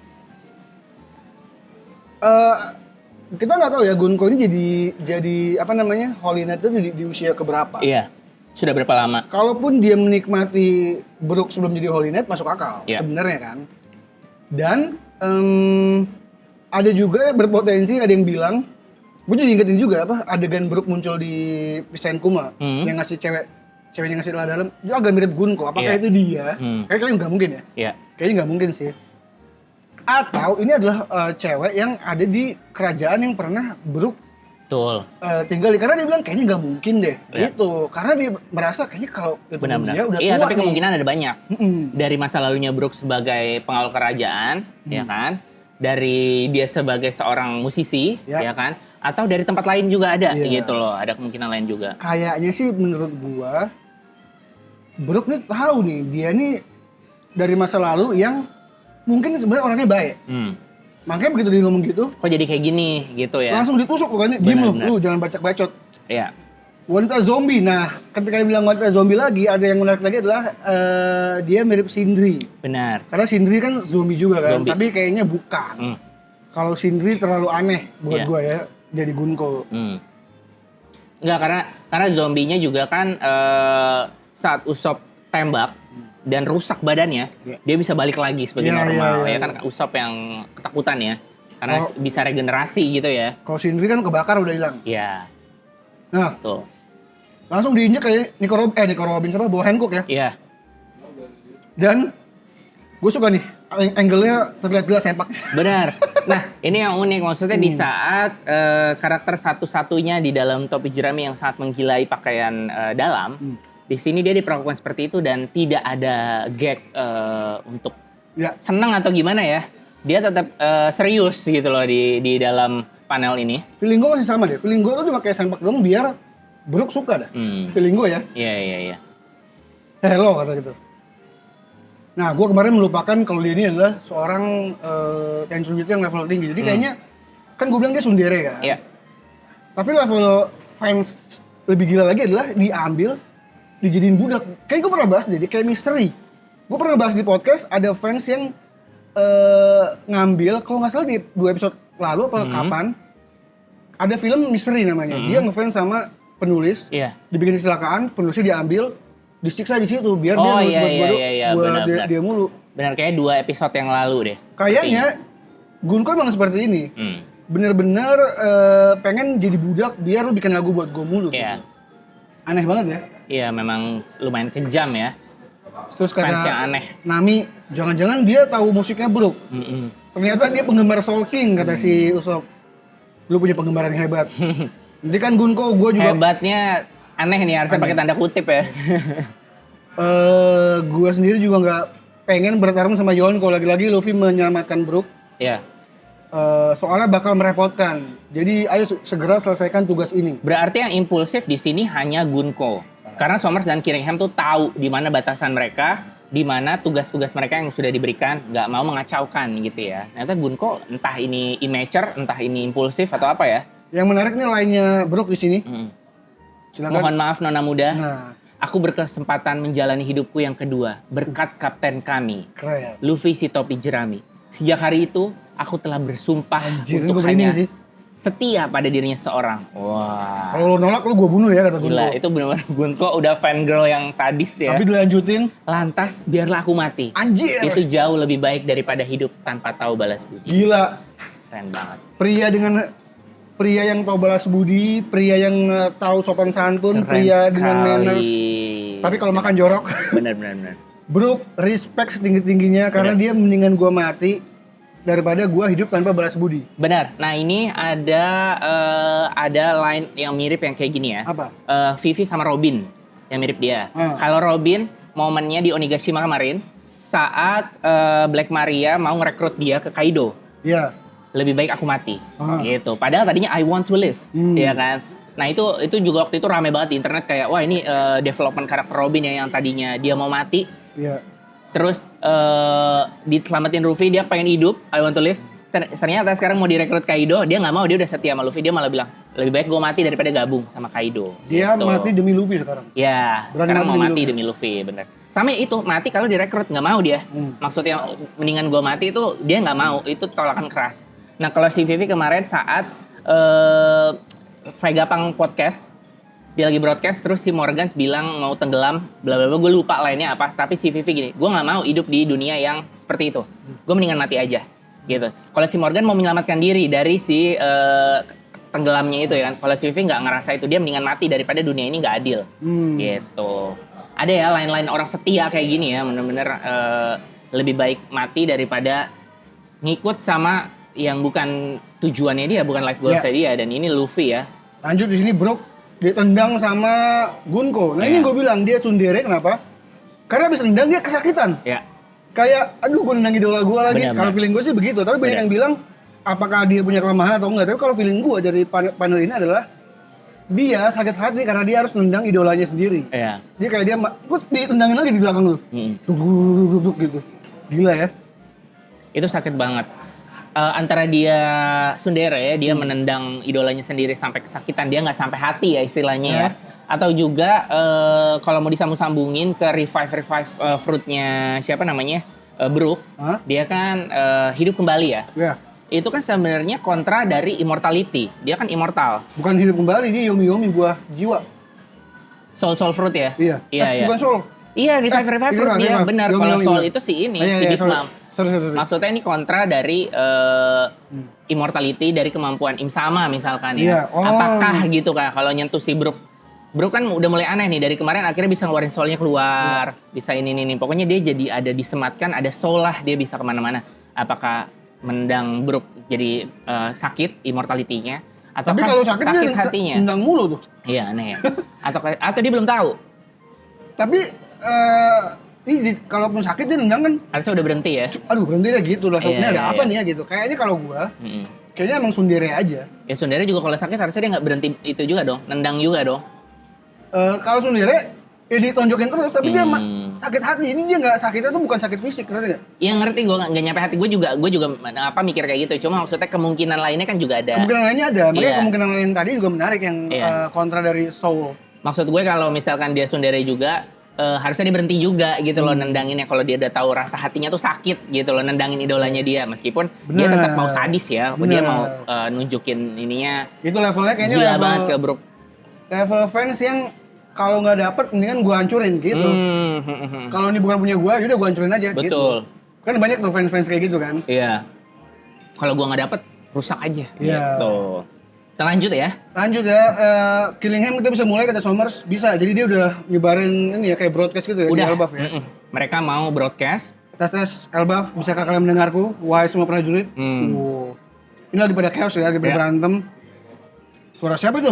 Kita nggak tahu ya Gunko ini jadi apa namanya, Holy Knight itu di usia keberapa. Iya, sudah berapa lama? Kalaupun dia menikmati Brook sebelum jadi Holy Knight masuk akal sebenarnya kan. Dan ada juga berpotensi, ada yang bilang, gue jadi ingetin juga apa adegan Brook muncul di Pisain Kuma yang ngasih ceweknya ngasih telah dalam, itu agak mirip Gunko. Apakah itu dia? Kayaknya nggak mungkin ya. Iya. Kayaknya nggak mungkin sih. Atau ini adalah cewek yang ada di kerajaan yang pernah Brook tinggal di, karena dia bilang kayaknya nggak mungkin deh gitu, karena dia merasa kayaknya kalau itu dia udah tua tapi nih. kemungkinan ada banyak dari masa lalunya Brook sebagai pengawal kerajaan, ya kan, dari dia sebagai seorang musisi, ya kan, atau dari tempat lain juga ada gitu loh, ada kemungkinan lain juga. Kayaknya sih menurut gua Brook nih tahu nih dia nih dari masa lalu yang mungkin sebenarnya orangnya baik. Makanya begitu dia ngomong gitu, kok jadi kayak gini gitu ya. Langsung ditusuk bukannya, diem lu jangan bacot-bacot. Iya. Wanita zombie. Nah, ketika dia bilang wanita zombie lagi, ada yang menarik lagi adalah dia mirip Sindri. Benar. Karena Sindri kan zombie juga kan, Zombie. tapi kayaknya bukan. Kalau Sindri terlalu aneh buat gua ya, jadi Gunko. Enggak, karena zombinya juga kan saat Usopp tembak dan rusak badannya, dia bisa balik lagi sebagai normal. Ya kan Usopp yang ketakutan ya, karena bisa regenerasi gitu ya. Kalau Sindri kan kebakar udah hilang. Iya. Nah, tuh. Langsung diinjek kayak Nico Robin sama bawa Hancock ya. Iya. Dan gue suka nih angle-nya terlihat jelas sempak. Benar. Nah, ini yang unik, maksudnya di saat karakter satu-satunya di dalam topi jerami yang sangat menggilai pakaian dalam, di sini dia diperlakukan seperti itu dan tidak ada gag untuk senang atau gimana ya. Dia tetap serius gitu loh di dalam panel ini. Feeling gue masih sama deh. Feeling gue tuh cuma kayak sempak dong biar Brook suka dah. Feeling gue ya. Iya. Hello kata gitu. Nah, gue kemarin melupakan kalau dia ini adalah seorang Tenryuji yang level tinggi. Jadi kayaknya kan gue bilang dia tsundere kan. Iya. Tapi level fans lebih gila lagi adalah diambil, dijadiin budak. Kayak gue pernah bahas jadi kayak misteri. Gue pernah bahas di podcast ada fans yang ngambil, kalau nggak salah di 2 episode lalu apa kapan, ada film misteri namanya. Dia ngefans sama penulis, dibikin kecelakaan, penulisnya diambil, disiksa di situ biar dia nulis buat dia mulu. Benar, kayak 2 episode yang lalu deh. Kayaknya Gunko emang seperti ini. Bener-bener pengen jadi budak biar lu bikin lagu buat gue mulu. Iya. Aneh banget ya. Iya, memang lumayan kejam ya. Terus fans karena yang aneh. Nami, jangan-jangan dia tahu musiknya Brook. Ternyata dia penggemar Soul King kata si Usopp. Lu punya penggemar yang hebat. Nanti kan Gunko, gue juga. Hebatnya aneh nih, harusnya pakai tanda kutip ya. Gue sendiri juga nggak pengen bertarung sama Yonko, lagi-lagi Luffy menyelamatkan Brook. Iya. Soalnya bakal merepotkan. Jadi ayo segera selesaikan tugas ini. Berarti yang impulsif di sini hanya Gunko. Karena Somers dan Killingham tuh tahu di mana batasan mereka di mana tugas-tugas mereka yang sudah diberikan nggak mau mengacaukan gitu ya. Ternyata Gunko entah ini immature, entah ini impulsif atau apa ya. Yang menarik nih lainnya Brook di sini. Silakan. Mohon maaf Nona Muda. Nah, Aku berkesempatan menjalani hidupku yang kedua berkat kapten kami, keren. Luffy si topi jerami. Sejak hari itu, aku telah bersumpah Anjir, untuk ini gue merinding hanya sih. setia pada dirinya seorang. Wah, Kalau lo nolak lo gue bunuh ya kata Gunko. gila. Itu benar-benar Gunko udah fan girl yang sadis ya. Tapi dilanjutin, Lantas, biarlah aku mati. anjir. Itu jauh lebih baik daripada hidup tanpa tahu balas budi. Gila. Keren banget. Pria yang tahu balas budi, pria yang tahu sopan santun, Keren pria dengan sekali. manners. Tapi kalau makan jorok, Benar. Brook respect setinggi-tingginya karena dia mendingan gua mati daripada gua hidup tanpa balas budi. Benar. Nah ini ada line yang mirip yang kayak gini ya. Apa? Vivi sama Robin yang mirip dia. Kalau Robin momennya di Onigashima kemarin saat Black Maria mau ngerekrut dia ke Kaido. Iya. Lebih baik aku mati, gitu. Padahal tadinya I want to live, ya kan. Nah itu juga waktu itu rame banget di internet kayak wah ini development karakter Robin ya yang tadinya dia mau mati. Iya. Terus diselamatin Luffy, dia pengen hidup, I want to live. Ternyata sekarang mau direkrut Kaido, dia nggak mau, dia udah setia sama Luffy, dia malah bilang lebih baik gue mati daripada gabung sama Kaido. Dia gitu. mati demi Luffy sekarang. Ya, Berani sekarang mau mati mati demi demi Luffy, bener. Sama itu mati kalau direkrut nggak mau dia. Maksudnya mendingan gue mati itu dia nggak mau, itu tolakan keras. Nah kalau si Vivi kemarin saat Vegapunk podcast, dia lagi broadcast terus si Morgans bilang mau tenggelam, bla bla bla, gue lupa lainnya apa. Tapi si Vivi gini, gue nggak mau hidup di dunia yang seperti itu. Gue mendingan mati aja, gitu. Kalau si Morgan mau menyelamatkan diri dari si tenggelamnya itu ya kan. Kalau si Vivi nggak ngerasa itu, dia mendingan mati daripada dunia ini nggak adil, gitu. Ada ya lain-lain orang setia kayak gini ya, bener-bener lebih baik mati daripada ngikut sama yang bukan tujuannya dia, bukan life goalsnya dia. Dan ini Luffy ya. Lanjut di sini Brook ditendang sama Gunko. Nah ini gue bilang dia tsundere kenapa? Karena abis nendang dia kesakitan. Ya. Kayak aduh gue nendang idola gue lagi. Kalau feeling gue sih begitu. Tapi banyak yang bilang apakah dia punya kelemahan atau enggak. Tapi kalau feeling gue dari panel ini adalah dia sakit hati karena dia harus nendang idolanya sendiri. Iya. Dia kayak dia, gue ditendangin lagi di belakang lu. Duduk gitu. Gila ya. Itu sakit banget. Antara dia tsundere ya, dia menendang idolanya sendiri sampai kesakitan, dia nggak sampai hati ya istilahnya ya. Atau juga kalau mau disambung-sambungin ke revive fruitnya siapa namanya, Brook, dia kan hidup kembali ya. Itu kan sebenarnya kontra dari immortality, dia kan immortal. Bukan hidup kembali, dia yomi buah jiwa. Soul fruit ya? Iya. Bukan soul. Iya, revive fruit dia, benar. Kalau soul itu si ini, si Big Mom. Sorry. Maksudnya ini kontra dari immortality, dari kemampuan Im Sama misalkan ya. Apakah gitu kan kalau nyentuh si Brook kan udah mulai aneh nih, dari kemarin akhirnya bisa ngeluarin soulnya keluar, bisa ini. Pokoknya dia jadi ada disematkan, ada soul lah, dia bisa kemana-mana. Apakah mendang Brook jadi sakit immortality-nya? Atau tapi kalau sakit dia hatinya? Mendang mulu tuh. Iya aneh ya. Atau dia belum tahu. Tapi ini kalaupun sakit dia nendang kan harusnya udah berhenti ya. Aduh berhenti deh gitu lah. Ini ada apa nih ya gitu. Kayaknya kalau gua kayaknya emang tsundere aja. Ya tsundere juga kalau sakit harusnya dia nggak berhenti itu juga dong. Nendang juga dong. Kalau tsundere ya ditonjokin terus tapi dia sakit hati. Ini dia nggak sakitnya tuh bukan sakit fisik, ngerti nggak? Iya ngerti, gue nggak nyampe hati. Gue juga mikir kayak gitu. Cuma maksudnya kemungkinan lainnya kan juga ada. Kemungkinan lainnya ada. Makanya kemungkinan lain tadi juga menarik yang kontra dari soul. Maksud gue kalau misalkan dia tsundere juga harusnya dia berhenti juga gitu loh nendanginnya, kalau dia udah tahu rasa hatinya tuh sakit gitu loh nendangin idolanya dia, meskipun dia tetap mau sadis ya. Dia mau nunjukin ininya. Itu levelnya kayaknya gila banget ke Brook. Level fans yang kalau nggak dapet mendingan gue hancurin gitu. Kalau ini bukan punya gue, yaudah gue hancurin aja. Betul. Gitu. Kan banyak tuh fans-fans kayak gitu kan. Iya. Kalau gue nggak dapet, rusak aja. Iya. Gitu. Kita lanjut ya. Lanjut ya. Killingham kita bisa mulai kata Somers. Bisa. Jadi dia udah nyebarin ini ya kayak broadcast gitu ya. Udah. Di Elbaf ya. Mereka mau broadcast. Tes Elbaf. Bisakah kalian mendengarku? Wahai semua prajurit. Ini lagi pada chaos ya. Lagi pada berantem. Suara siapa itu?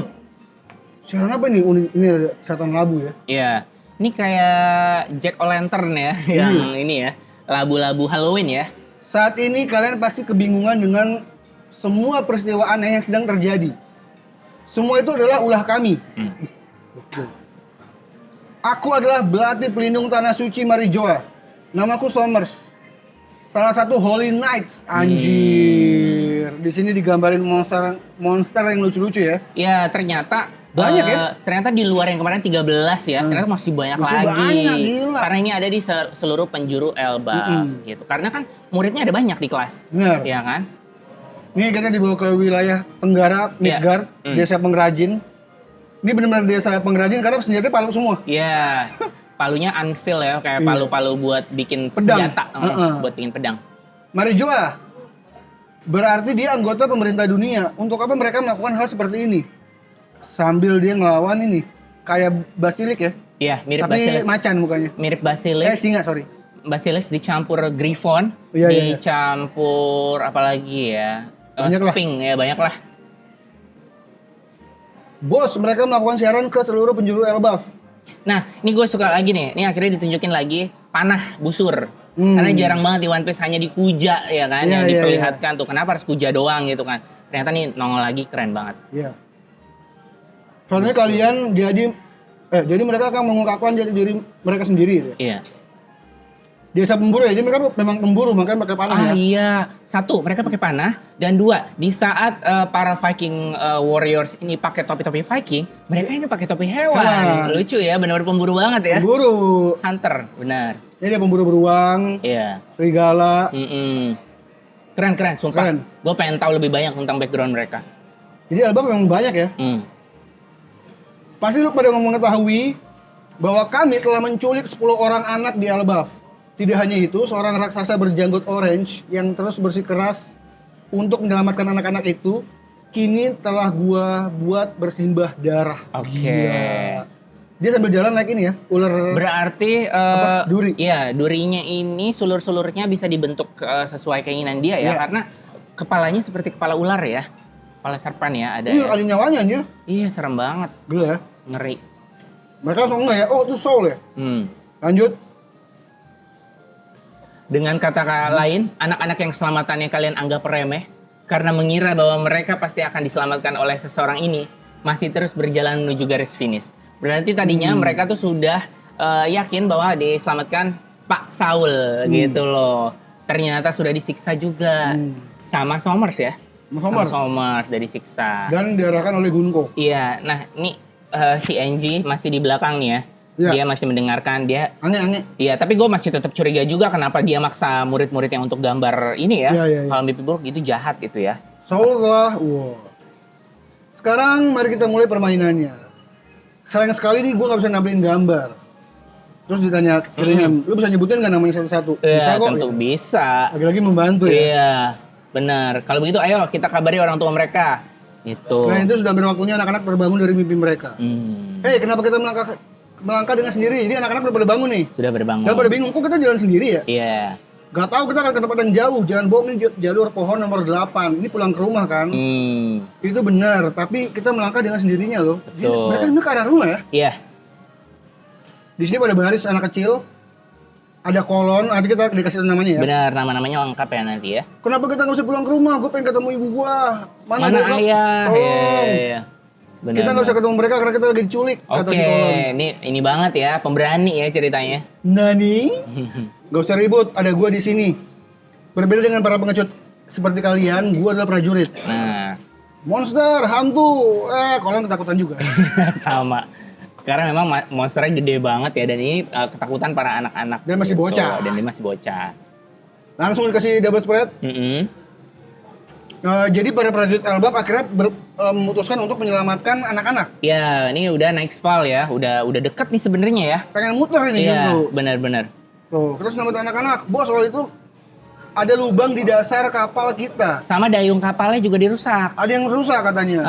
Siaran apa ini? Ini ada setan labu ya? Iya. Ini kayak Jack O'Lantern ya. Yang ini ya. Labu-labu Halloween ya. Saat ini kalian pasti kebingungan dengan semua peristiwa aneh yang sedang terjadi. Semua itu adalah ulah kami. Aku adalah belati pelindung tanah suci Marijoa. Namaku Somers. Salah satu Holy Knights. Anjir. Di sini digambarin monster yang lucu-lucu ya. Ya, ternyata Banyak ya? Ternyata di luar yang kemarin 13 ya, ternyata masih banyak Masih lagi. banyak, gila. Karena ini ada di seluruh penjuru Elbaf gitu. Karena kan muridnya ada banyak di kelas. Benar. Ya kan? Ini kita dibawa ke wilayah Tenggara, Midgard, desa pengrajin. Ini benar-benar desa pengrajin karena senjatanya palu semua. Iya. Palunya anvil ya, kayak Iya. palu-palu buat bikin Pedang. senjata, buat bikin pedang. Mari Joa. Berarti dia anggota pemerintah dunia. Untuk apa mereka melakukan hal seperti ini? Sambil dia ngelawan ini. Kayak basilik ya. Iya, mirip Tapi Basilisk. macan mukanya. Mirip Basilisk. Singa, sorry. Basilisk dicampur Griffon, Iya, iya, iya. dicampur apa lagi ya? Banyak lah. Sphinx ya, banyak lah. Bos, mereka melakukan siaran ke seluruh penjuru Elbaf. Nah, ini gue suka lagi nih. Ini akhirnya ditunjukin lagi panah busur. Karena jarang banget di One Piece hanya di Kuja ya kan, Iya, yang iya, diperlihatkan tuh. Kenapa harus Kuja doang gitu kan? Ternyata nih nongol lagi, keren banget. Iya. Soalnya kalian jadi mereka akan mengungkapkan jati diri mereka sendiri ya. Iya. Desa pemburu ya, jadi mereka memang pemburu makanya pakai panah ya. Iya. Satu, mereka pakai panah. Dan dua, di saat para Viking warriors ini pakai topi-topi Viking, mereka ini pakai topi hewan. Hewan. Lucu ya, benar-benar pemburu banget ya. Pemburu. Hunter, benar. Jadi ada pemburu beruang, Iya. serigala. Keren, sumpah. Keren. Gue pengen tahu lebih banyak tentang background mereka. Jadi Elbaf memang banyak ya. Pasti lu pada mengetahui bahwa kami telah menculik 10 orang anak di Elbaf. Tidak hanya itu, seorang raksasa berjanggut orange yang terus bersikeras untuk menyelamatkan anak-anak itu, kini telah gua buat bersimbah darah. Oke. Gila. Dia sambil jalan naik ini ya, ular. Berarti Duri. Iya, durinya ini sulur-sulurnya bisa dibentuk sesuai keinginan dia ya, Iya. karena kepalanya seperti kepala ular ya. Kepala serpan ya ada. Iya, Ya. kali nyawanya anjir. Iya, serem banget. Gila ya. Ngeri. Mereka langsung enggak ya? Oh, itu soul ya. Lanjut. Dengan kata lain, anak-anak yang keselamatannya kalian anggap remeh karena mengira bahwa mereka pasti akan diselamatkan oleh seseorang ini, masih terus berjalan menuju garis finish. Berarti tadinya mereka tuh sudah yakin bahwa diselamatkan Pak Saul gitu loh. Ternyata sudah disiksa juga sama Somers ya. Sama Somers udah disiksa. Dan diarahkan oleh Gunko. Iya, nah ini si Angie masih di belakang nih ya. Iya. Dia masih mendengarkan, dia Aneh-aneh. iya, tapi gue masih tetap curiga juga kenapa dia maksa murid-muridnya untuk gambar ini ya. Iya, iya, iya. Kalau mimpi buruk itu jahat gitu ya. Soul lah, wow. Sekarang mari kita mulai permainannya. Sayang sekali nih gue gak bisa nampilin gambar. Terus ditanya kirinya, lu bisa nyebutin gak namanya satu-satu? Iya, kok. tentu Ya. bisa. Lagi-lagi membantu ya. Iya, benar. Kalau begitu ayo kita kabari orang tua mereka. Gitu. Selain itu sudah hampir waktunya anak-anak terbangun dari mimpi mereka. Hei, kenapa kita melangkah dengan sendiri? Ini anak-anak udah pada bangun nih. Sudah berbangun. Jangan pada bingung, kok kita jalan sendiri ya? Iya. Gak tahu kita akan ke tempat yang jauh, jangan bohong ini jalur pohon nomor 8. Ini pulang ke rumah kan? Itu benar, tapi kita melangkah dengan sendirinya loh. Betul. Mereka ini ke arah rumah ya? Iya. Di sini pada baris anak kecil, ada kolon, nanti kita dikasih namanya ya. Benar, nama-namanya lengkap ya nanti ya. Kenapa kita nggak bisa pulang ke rumah? Gue pengen ketemu ibu gua. Mana bokap? ayah? Tolong. Iya. Benar. Kita nggak bisa ketemu mereka karena kita lagi diculik. Kata Oke, si kolon. ini banget ya, pemberani ya ceritanya. Nani? Gak usah ribut, ada gua di sini. Berbeda dengan para pengecut seperti kalian, gua adalah prajurit. Nah, Monster, hantu, kolon ketakutan juga. sama. Karena memang monsternya gede banget ya, dan ini ketakutan para anak-anak. Dan masih bocah. Dan dia masih bocah. Langsung dikasih double spread. Jadi para prajurit Elbaf akhirnya memutuskan untuk menyelamatkan anak-anak. Ya, ini udah next fall ya, udah dekat nih sebenarnya ya. Pengen muter ini Iya, justru. benar-benar. Tuh, terus selamatkan anak-anak. Bos, soal itu ada lubang di dasar kapal kita. Sama dayung kapalnya juga dirusak. Ada yang rusak katanya.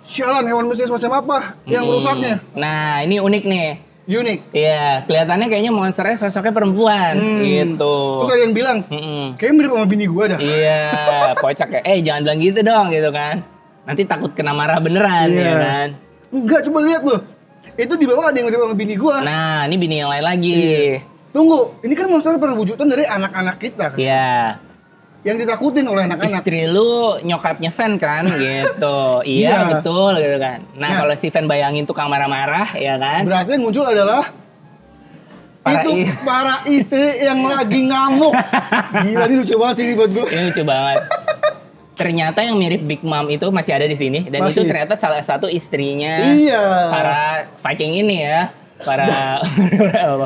Sialan, hewan mistis macam apa yang rusaknya? Nah, ini unik nih. Unik. Iya, kelihatannya kayaknya monsternya sosoknya perempuan gitu. Terus ada yang bilang, kayaknya mirip sama bini gua dah. Iya, kocak ya. Jangan bilang gitu dong gitu kan. Nanti takut kena marah beneran ya kan. Enggak, coba lihat loh. Itu di bawah ada yang mirip sama bini gua. Nah, ini bini yang lain lagi. Tunggu, ini kan monster perwujudan dari anak-anak kita kan? Iya. Yang ditakutin oleh anak-anak. Istri lu nyokapnya fan kan gitu. Iya, betul gitu kan. Nah, kalau si fan bayangin tukang marah-marah ya kan. Berarti yang muncul adalah para istri yang lagi ngamuk. Gila, ini lucu banget sih ini buat gue. Ini lucu banget. Ternyata yang mirip Big Mom itu masih ada di sini dan Masih. itu ternyata salah satu istrinya Iya. para Viking ini ya. Para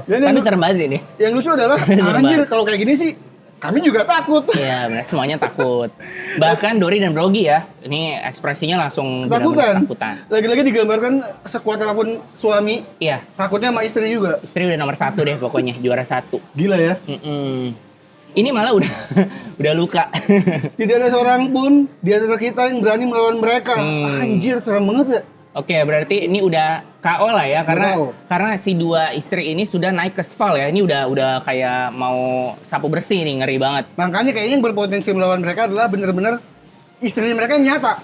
Dan tapi yang- serem banget sih ini. Yang lucu adalah, Serem anjir banget. kalau kayak gini sih, kami juga takut. Iya, benar semuanya takut. Bahkan Dori dan Brogy ya, ini ekspresinya langsung benar-benar ketakutan. Lagi-lagi digambarkan sekuat apapun suami, Iya, takutnya sama istri juga. istri udah nomor 1 deh pokoknya, juara 1. Gila ya. Ini malah udah udah luka. Tidak ada seorang pun di antara kita yang berani melawan mereka. Hmm. Anjir, serem banget ya. Oke, berarti ini udah KO lah ya KO. karena si dua istri ini sudah naik ke spal ya. Ini udah kayak mau sapu bersih nih, ngeri banget. Makanya kayaknya yang berpotensi melawan mereka adalah bener-bener istrinya mereka yang nyata.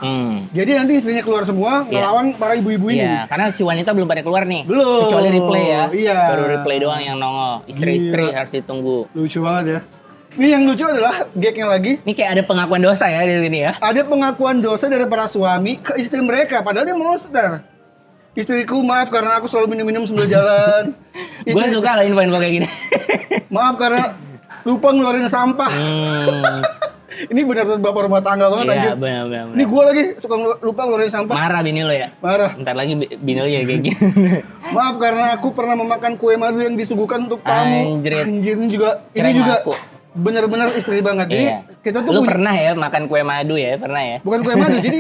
Jadi nanti istrinya keluar semua Iya. ngelawan para ibu-ibu ini. Iya, karena si wanita belum pada keluar nih. Belum. Kecuali replay ya. Iya. Baru replay doang yang nongol. Istri-istri Gila. harus ditunggu. Lucu banget ya. Ini yang lucu adalah gagnya lagi. Ini kayak ada pengakuan dosa ya di sini ya. Ada pengakuan dosa dari para suami ke istri mereka. Padahal dia monster. Istriku, maaf karena aku selalu minum-minum sambil jalan. Gue suka lah info-info kayak gini. Maaf karena lupa ngeluarin sampah. Ini benar-benar bapak rumah tangga banget Iya, anjir. benar. Ini gue lagi suka lupa ngeluarin sampah. Marah bini lo ya. Marah. Ntar lagi bini lo ya kayak gini. Maaf karena aku pernah memakan kue madu yang disuguhkan untuk tamu. Anjrit. Anjir, ini Kirain juga ngaku. benar-benar istri banget. Jadi Iya. kita tuh Lu punya- pernah ya makan kue madu ya? Pernah ya? bukan kue madu. Jadi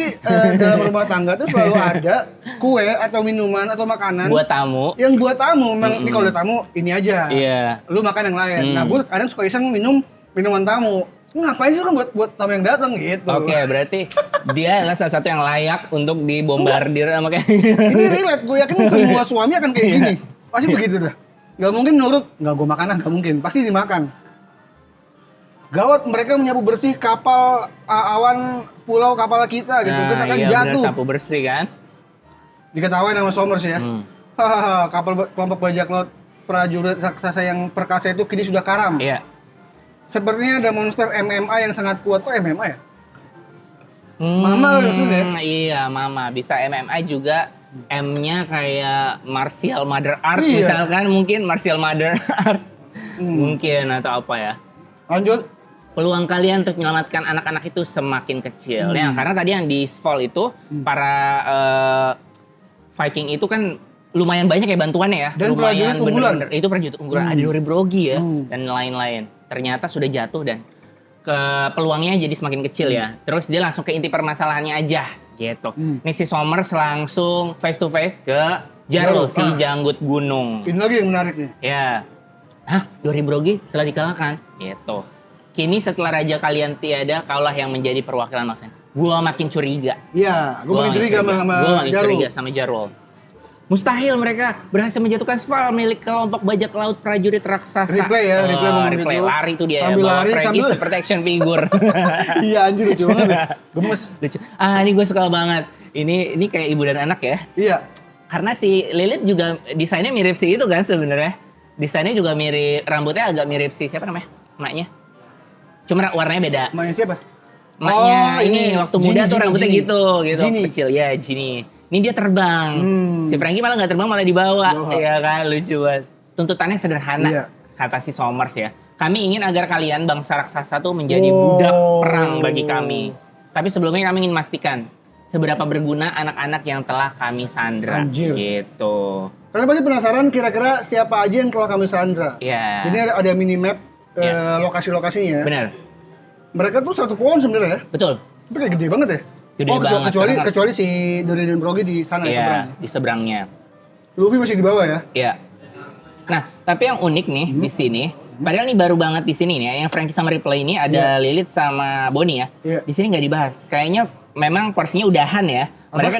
dalam rumah tangga tuh selalu ada kue atau minuman atau makanan Buat tamu. yang buat tamu. Memang ini kalau ada tamu ini aja. Iya. Lu makan yang lain. Nah, gue kadang suka iseng minum minuman tamu. Ngapain sih kan buat tamu yang datang gitu. Oke, berarti dia adalah salah satu yang layak untuk dibombardir sama kayak Ini relate, gue yakin semua suami akan kayak gini. Pasti begitu dah. Gak mungkin nurut, gak gue makan, gak mungkin. Pasti dimakan. Gawat, mereka menyapu bersih kapal awan pulau kapal kita gitu. Kita kan iya, jatuh. bener, sapu bersih kan? Diketawain sama Somers ya. Hmm. Hahaha, kapal kelompok bajak laut prajurit raksasa yang perkasa itu kini sudah karam. Iya. Sepertinya ada monster MMA yang sangat kuat. Kok MMA ya? Mama udah sudah ya? Iya, Mama. Bisa MMA juga. M-nya kayak martial mother art Iya. misalkan, mungkin martial mother art. Mungkin atau apa ya. Lanjut. Peluang kalian untuk menyelamatkan anak-anak itu semakin kecil. Ya, karena tadi yang di Sval itu para Viking itu kan lumayan banyak ya bantuannya ya. Dan lumayan prajurit unggulan. bener-bener. Itu prajurit unggulan. Ada Dori Brogy ya Hmm. dan lain-lain. Ternyata sudah jatuh dan ke peluangnya jadi semakin kecil ya. Terus dia langsung ke inti permasalahannya aja gitu. Nih si Somers langsung face to face ke Jarl, si janggut gunung. Ini lagi yang menarik nih. Ya. Hah, Dori Brogy telah dikalahkan? Gitu. Kini setelah raja kalian tiada, kaulah yang menjadi perwakilan maksudnya. Gua makin curiga. Iya, gue makin curiga sama Gua makin Jarul. curiga sama Jarl. Mustahil mereka berhasil menjatuhkan Sval milik kelompok bajak laut prajurit raksasa. Replay ya, replay ngomong replay. gitu. Lari tuh dia Sambil bawa lari, Frankie sambil- seperti action figure. Iya anjir lucu banget ya. Gemes. Lucu. Ini gue suka banget. Ini kayak ibu dan anak ya. Iya. Karena si Lilith juga desainnya mirip si itu kan sebenarnya. Desainnya juga mirip, rambutnya agak mirip si siapa namanya? Emaknya. Cuma warnanya beda. Emaknya siapa? Emaknya Oh, ini waktu muda tuh rambutnya Ginny. gitu Ginny. kecil ya Ginny. Ini dia terbang. Si Frankie malah nggak terbang, malah dibawa. Bawa. Iya kan, lucu banget. Tuntutannya sederhana, Iya. kata si Somers ya. Kami ingin agar kalian bangsa raksasa tuh menjadi budak perang bagi kami. Tapi sebelumnya kami ingin memastikan seberapa berguna anak-anak yang telah kami sandra. Anjir. Gitu. Kalian pasti penasaran kira-kira siapa aja yang telah kami sandra. Iya. Jadi ada minimap Iya. lokasi-lokasinya. Benar, Mereka tuh satu pohon sebenarnya ya. betul. Tapi kayak gede banget ya. Gede banget, karena- Kecuali si Dori dan Brogy di sana ya seberang. Iya, di seberangnya. Luffy masih di bawah ya. Iya. Nah, tapi yang unik nih di sini, padahal ini baru banget di sini nih ya, yang Frankie sama Ripley ini ada Lilith sama Bonnie ya. Iya. Di sini nggak dibahas. Kayaknya memang porsinya udahan ya. Mereka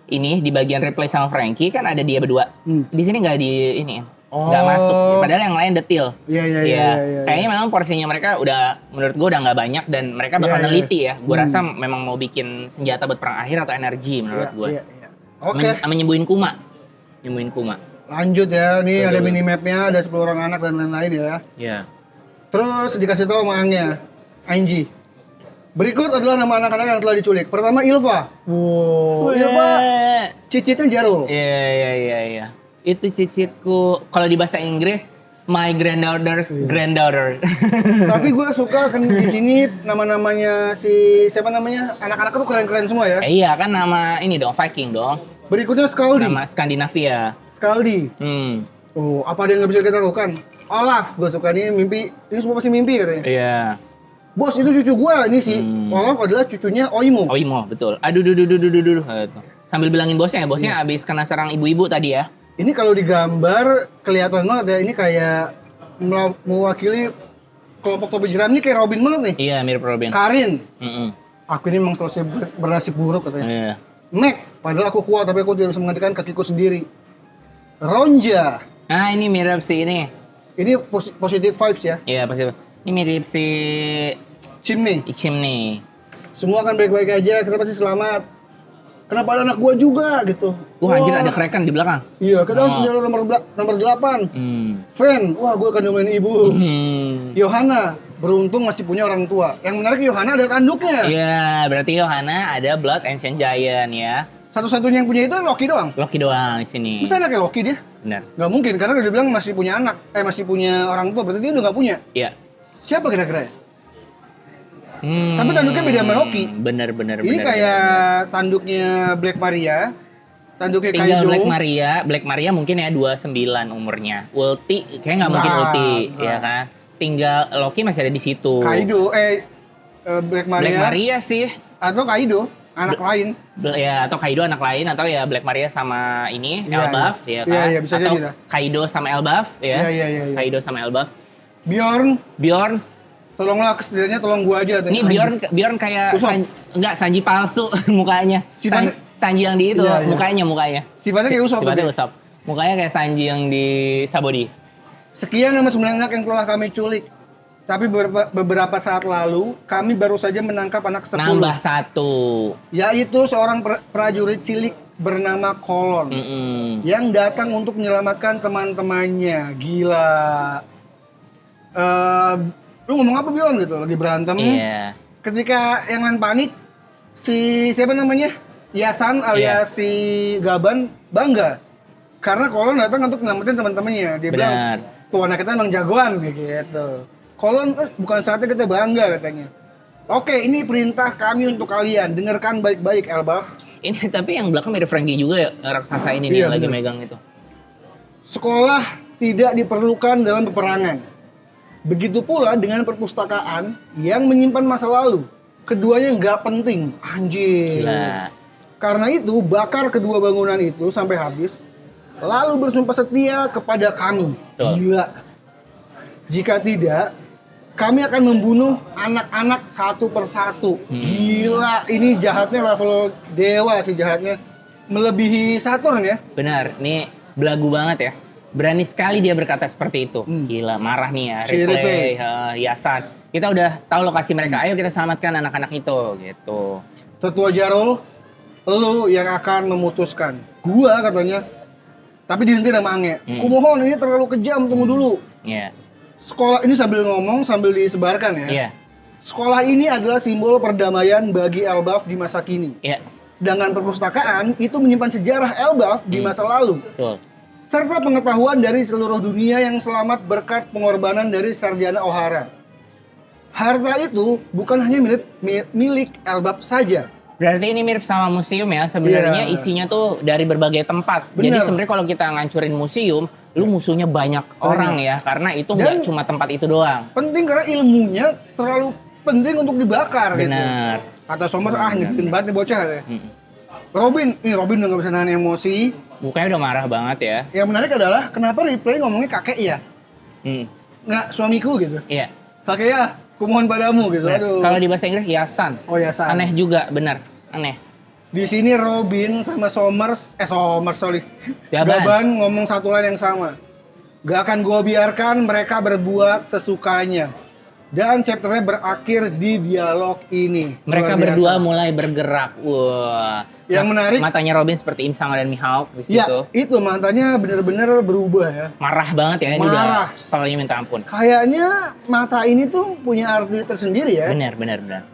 ini di bagian Ripley sama Frankie kan ada dia berdua. Di sini nggak di ini, nggak Oh. masuk. Padahal yang lain detil. Iya. Kayaknya memang porsinya mereka udah, menurut gue udah nggak banyak dan mereka bakal Iya, iya. neliti ya. Gue rasa memang mau bikin senjata buat perang akhir atau energi menurut gue. Iya. Oke. Menyembuhin Kuma. Nyembuhin Kuma. Lanjut ya. Nih ada Betul. minimapnya, ada 10 orang anak dan lain-lain ya. Iya. Terus dikasih tahu sama Angnya, Angie. Berikut adalah nama anak-anak yang telah diculik. Pertama Ilva. Wow, Ilva cicitnya Jarul. Iya. Itu cicitku. Kalau di bahasa Inggris My granddaughter's granddaughter. Tapi gue suka kan di sini nama-namanya si siapa namanya? Anak-anak tuh keren-keren semua ya. Iya kan nama ini dong Viking dong. Berikutnya Scaldi. Nama Skandinavia. Scaldi. Oh, apa ada yang nggak bisa kita lakukan? Olaf, gue suka nih mimpi. Ini semua pasti mimpi katanya. Iya. Bos, itu cucu gue. Ini si Olaf adalah cucunya Oimo. Oimo, betul. Aduh, duh. Sambil bilangin bosnya ya. Bosnya abis kena serang ibu-ibu tadi ya. Ini kalau digambar kelihatan banget ya. Ini kayak mewakili kelompok topi jeram ini kayak Robin banget nih. Iya, mirip Robin. Karin. Mm-mm. Aku ini memang selesai bernasib buruk katanya. Iya. Mac, padahal aku kuat tapi aku tidak bisa menggantikan kakiku sendiri. Ronja. Nah, ini mirip si ini. Ini positive vibes ya. Iya, pasti. Ini mirip si Chimney. Ichim nih. Semua akan baik-baik aja, kita pasti selamat. Kenapa ada anak gua juga gitu. Wah, anjir ada Kraken di belakang. Iya, kita harus ke nomor 8. Fan, wah gua akan domain ibu. Yohana, beruntung masih punya orang tua. Yang menarik Yohana ada tanduknya. Iya, berarti Yohana ada Blood Ancient Giant ya. Satu-satunya yang punya itu Loki doang. Loki doang di sini. Bisa anaknya Loki dia? Benar. Nggak mungkin, karena dia bilang masih punya anak. Masih punya orang tua, berarti dia udah nggak punya. Iya. Siapa kira-kira ya? Tapi tanduknya beda sama Loki. Bener. Ini kayak tanduknya Black Maria, tanduknya tinggal Kaido. Black Maria mungkin ya 29 umurnya. Ulti kayak nggak mungkin ulti, ya kan? Tinggal Loki masih ada di situ. Kaido, Black Maria. Black Maria sih. Atau Kaido, anak lain. Ya, atau Kaido anak lain, atau ya Black Maria sama ini, Iya, Elbaf, ya kan? Iya, bisa atau jadi lah. Kaido sama Elbaf, ya? Iya. Kaido sama Elbaf. Bjorn, Bjorn, setidaknya tolong gua aja. ini Bjorn kayak Sanji palsu mukanya. Sifatnya- Sanji yang di itu, Iya. mukanya. Sifatnya kayak Usopp. Sifatnya Usopp. Mukanya kayak Sanji yang di Sabodi. Sekian nama 9 anak yang telah kami culik. Tapi beberapa saat lalu, kami baru saja menangkap anak 10. Nambah 1. Yaitu seorang prajurit cilik bernama Kolon. Yang datang untuk menyelamatkan teman-temannya. Gila. Lu ngomong apa Bion gitu? Lagi berantem. Iya. Ketika yang lain panik, si siapa namanya? Yasan alias si Gaban bangga. Karena Kolon datang untuk nyelamatin teman-temannya. Dia bilang, Benar. tuh anak kita emang jagoan gitu. Kolon, bukan saatnya kita bangga katanya. Oke, ini perintah kami untuk kalian. Dengarkan baik-baik, Elbaf. Ini tapi yang belakang mirip Frankie juga ya, raksasa ini nih Iya, yang lagi bener. megang itu. Sekolah tidak diperlukan dalam peperangan. Begitu pula dengan perpustakaan yang menyimpan masa lalu. Keduanya nggak penting. Anjir. Gila. Karena itu, bakar kedua bangunan itu sampai habis. Lalu bersumpah setia kepada kami. Betul. Gila. Jika tidak, kami akan membunuh anak-anak satu persatu. Gila, ini jahatnya level dewa sih jahatnya. Melebihi Saturn ya. Benar, ini belagu banget ya. Berani sekali dia berkata seperti itu. Gila, marah nih ya. Si Ripley, Yasan. Kita udah tahu lokasi mereka. Ayo kita selamatkan anak-anak itu, gitu. Tetua Jarol, lu yang akan memutuskan. Gua katanya. Tapi dihenti sama Ange. Kumohon, ini terlalu kejam, tunggu dulu. Iya. Sekolah ini sambil ngomong, sambil disebarkan ya. Iya. Sekolah ini adalah simbol perdamaian bagi Elbaf di masa kini. Iya. Sedangkan perpustakaan itu menyimpan sejarah Elbaf di masa lalu. Betul. Serta pengetahuan dari seluruh dunia yang selamat berkat pengorbanan dari Sarjana O'Hara. Harta itu bukan hanya milik Elbaf saja. Berarti ini mirip sama museum ya. Sebenarnya Iya. isinya tuh dari berbagai tempat. Jadi Bener. sebenarnya kalau kita ngancurin museum, lu musuhnya banyak orang ya. Karena itu nggak Dan- cuma tempat itu doang. Penting karena ilmunya terlalu penting untuk dibakar gitu. Benar. Kata Somers, nyebutin banget nih bocah ya. Mm. Robin udah gak bisa nahan emosi. Mukanya udah marah banget ya. Yang menarik adalah kenapa Ripley ngomongnya kakek ya? Nggak suamiku gitu. Iya. Kakek ya, kumohon padamu gitu. Benar. Aduh. Kalau di bahasa Inggris Yasan. Oh ya, San. Aneh juga, benar. Aneh. Di sini Robin sama Somers sorry. Gaban. Ngomong satu line yang sama. Gak akan gue biarkan mereka berbuat sesukanya. Dan chapternya berakhir di dialog ini. Mereka Luar biasa. berdua mulai bergerak. Wah. Yang menarik, Matanya Robin seperti Im Sang dan Mihawk di situ. ya itu matanya bener-bener berubah ya. Marah banget ya. Ini Marah. udah keselnya minta ampun. Kayaknya mata ini tuh punya arti tersendiri ya. Benar.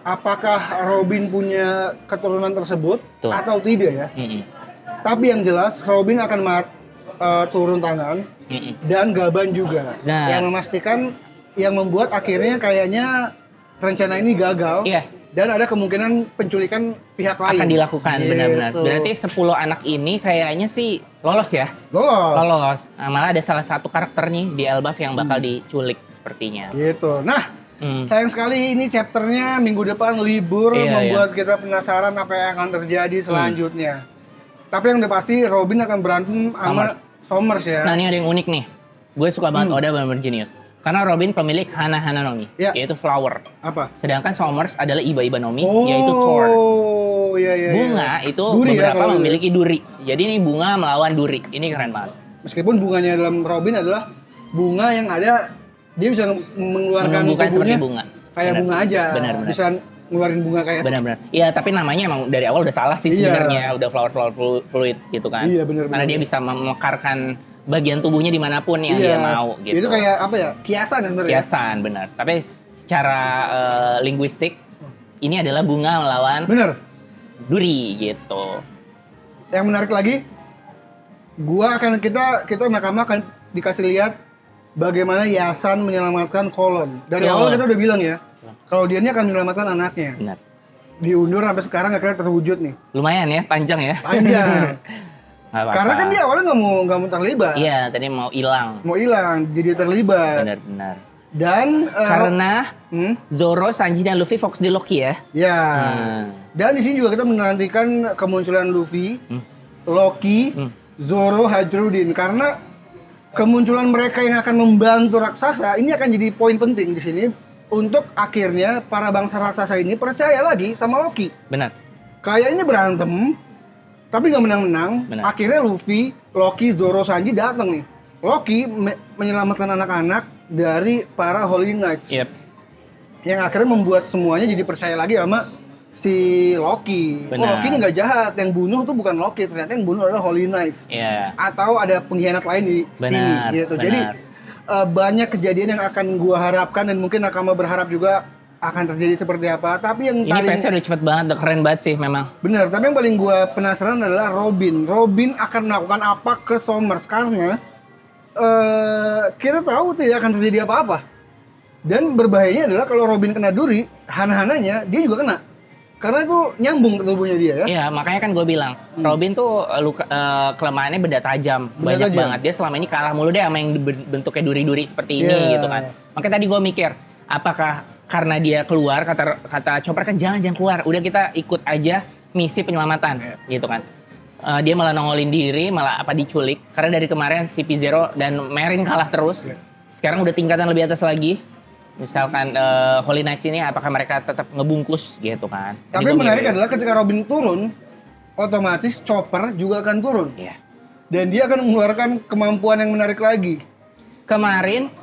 Apakah Robin punya keturunan tersebut Tuh. atau tidak ya? Mm-mm. Tapi yang jelas Robin akan turun tangan dan Gaban juga. Nah. Yang membuat akhirnya kayaknya rencana ini gagal. Iya. Dan ada kemungkinan penculikan pihak lain. Akan dilakukan, Gitu. benar-benar. Berarti 10 anak ini kayaknya sih lolos ya? Lolos. Nah, malah ada salah satu karakter nih di Elbaf yang bakal diculik sepertinya. Gitu. Nah, sayang sekali ini chapternya minggu depan libur, membuat kita penasaran apa yang akan terjadi selanjutnya. Tapi yang udah pasti Robin akan berantem sama Somers ya. Nah, ini ada yang unik nih. Gue suka banget Oda benar-benar jenius. Karena Robin pemilik Hana Nomi, yaitu flower. Apa? Sedangkan Somers adalah Iba Nomi, yaitu Thorn. Iya. Bunga itu Duri beberapa memiliki duri. Jadi ini bunga melawan duri. Ini keren banget. Meskipun bunganya dalam Robin adalah bunga yang ada, dia bisa mengeluarkan bukan seperti tubuhnya bunga. Kayak bunga aja. Benar. Bisa ngeluarin bunga kayak. Benar. Iya, tapi namanya emang dari awal udah salah sih sebenarnya. Udah flower fluid gitu kan. Iya, benar. Karena dia bisa memekarkan bagian tubuhnya dimanapun yang dia mau gitu. Itu kayak apa ya? Kiasan sebenarnya. Kiasan, benar. Tapi secara linguistik ini adalah bunga melawan duri gitu. Yang menarik lagi, kita nakama akan dikasih lihat bagaimana Yasan menyelamatkan Kolon. Dari awal kita udah bilang ya, kalau dia ini akan menyelamatkan anaknya. Benar. Diundur sampai sekarang akhirnya terwujud nih. Lumayan ya, panjang ya. Panjang. Karena kan dia awalnya nggak mau terlibat. Iya, tadi mau hilang. Jadi terlibat. Benar. Dan karena Zoro, Sanji dan Luffy fokus di Loki ya. Ya. Dan di sini juga kita menantikan kemunculan Luffy, Loki, Zoro, Hadrudin, karena kemunculan mereka yang akan membantu raksasa ini akan jadi poin penting di sini untuk akhirnya para bangsa raksasa ini percaya lagi sama Loki. Benar. Kayak ini berantem tapi nggak menang-menang. Akhirnya Luffy, Loki, Zoro, Sanji datang nih. Loki menyelamatkan anak-anak dari para Holy Knights. Yep. Yang akhirnya membuat semuanya jadi percaya lagi sama si Loki. Loki ini nggak jahat. Yang bunuh tuh bukan Loki. Ternyata yang bunuh adalah Holy Knights. Yeah. Atau ada pengkhianat lain di sini. Gitu. Jadi banyak kejadian yang akan gua harapkan dan mungkin Nakama berharap juga akan terjadi seperti apa. Tapi yang ini paling pace udah cepet banget, udah keren banget sih memang. Bener, tapi yang paling gue penasaran adalah Robin. Robin akan melakukan apa ke Somers karena kita tahu tidak akan terjadi apa-apa. Dan berbahayanya adalah kalau Robin kena duri, Hana-hananya dia juga kena. Karena itu nyambung ke tubuhnya dia ya. Iya, makanya kan gue bilang Robin tuh kelemahannya beda tajam, banyak banget. Dia selama ini kalah mulu deh sama yang bentuknya duri-duri seperti ini gitu kan. Makanya tadi gue mikir, apakah karena dia keluar, kata Chopper kan jangan keluar, udah kita ikut aja misi penyelamatan gitu kan. Dia malah nongolin diri, malah diculik karena dari kemarin si P0 dan Merin kalah terus. Sekarang udah tingkatan lebih atas lagi. Misalkan Holy Knights ini apakah mereka tetap ngebungkus gitu kan. Tapi yang menarik adalah ketika Robin turun, otomatis Chopper juga akan turun. Iya. Dan dia akan mengeluarkan kemampuan yang menarik lagi. Kemarin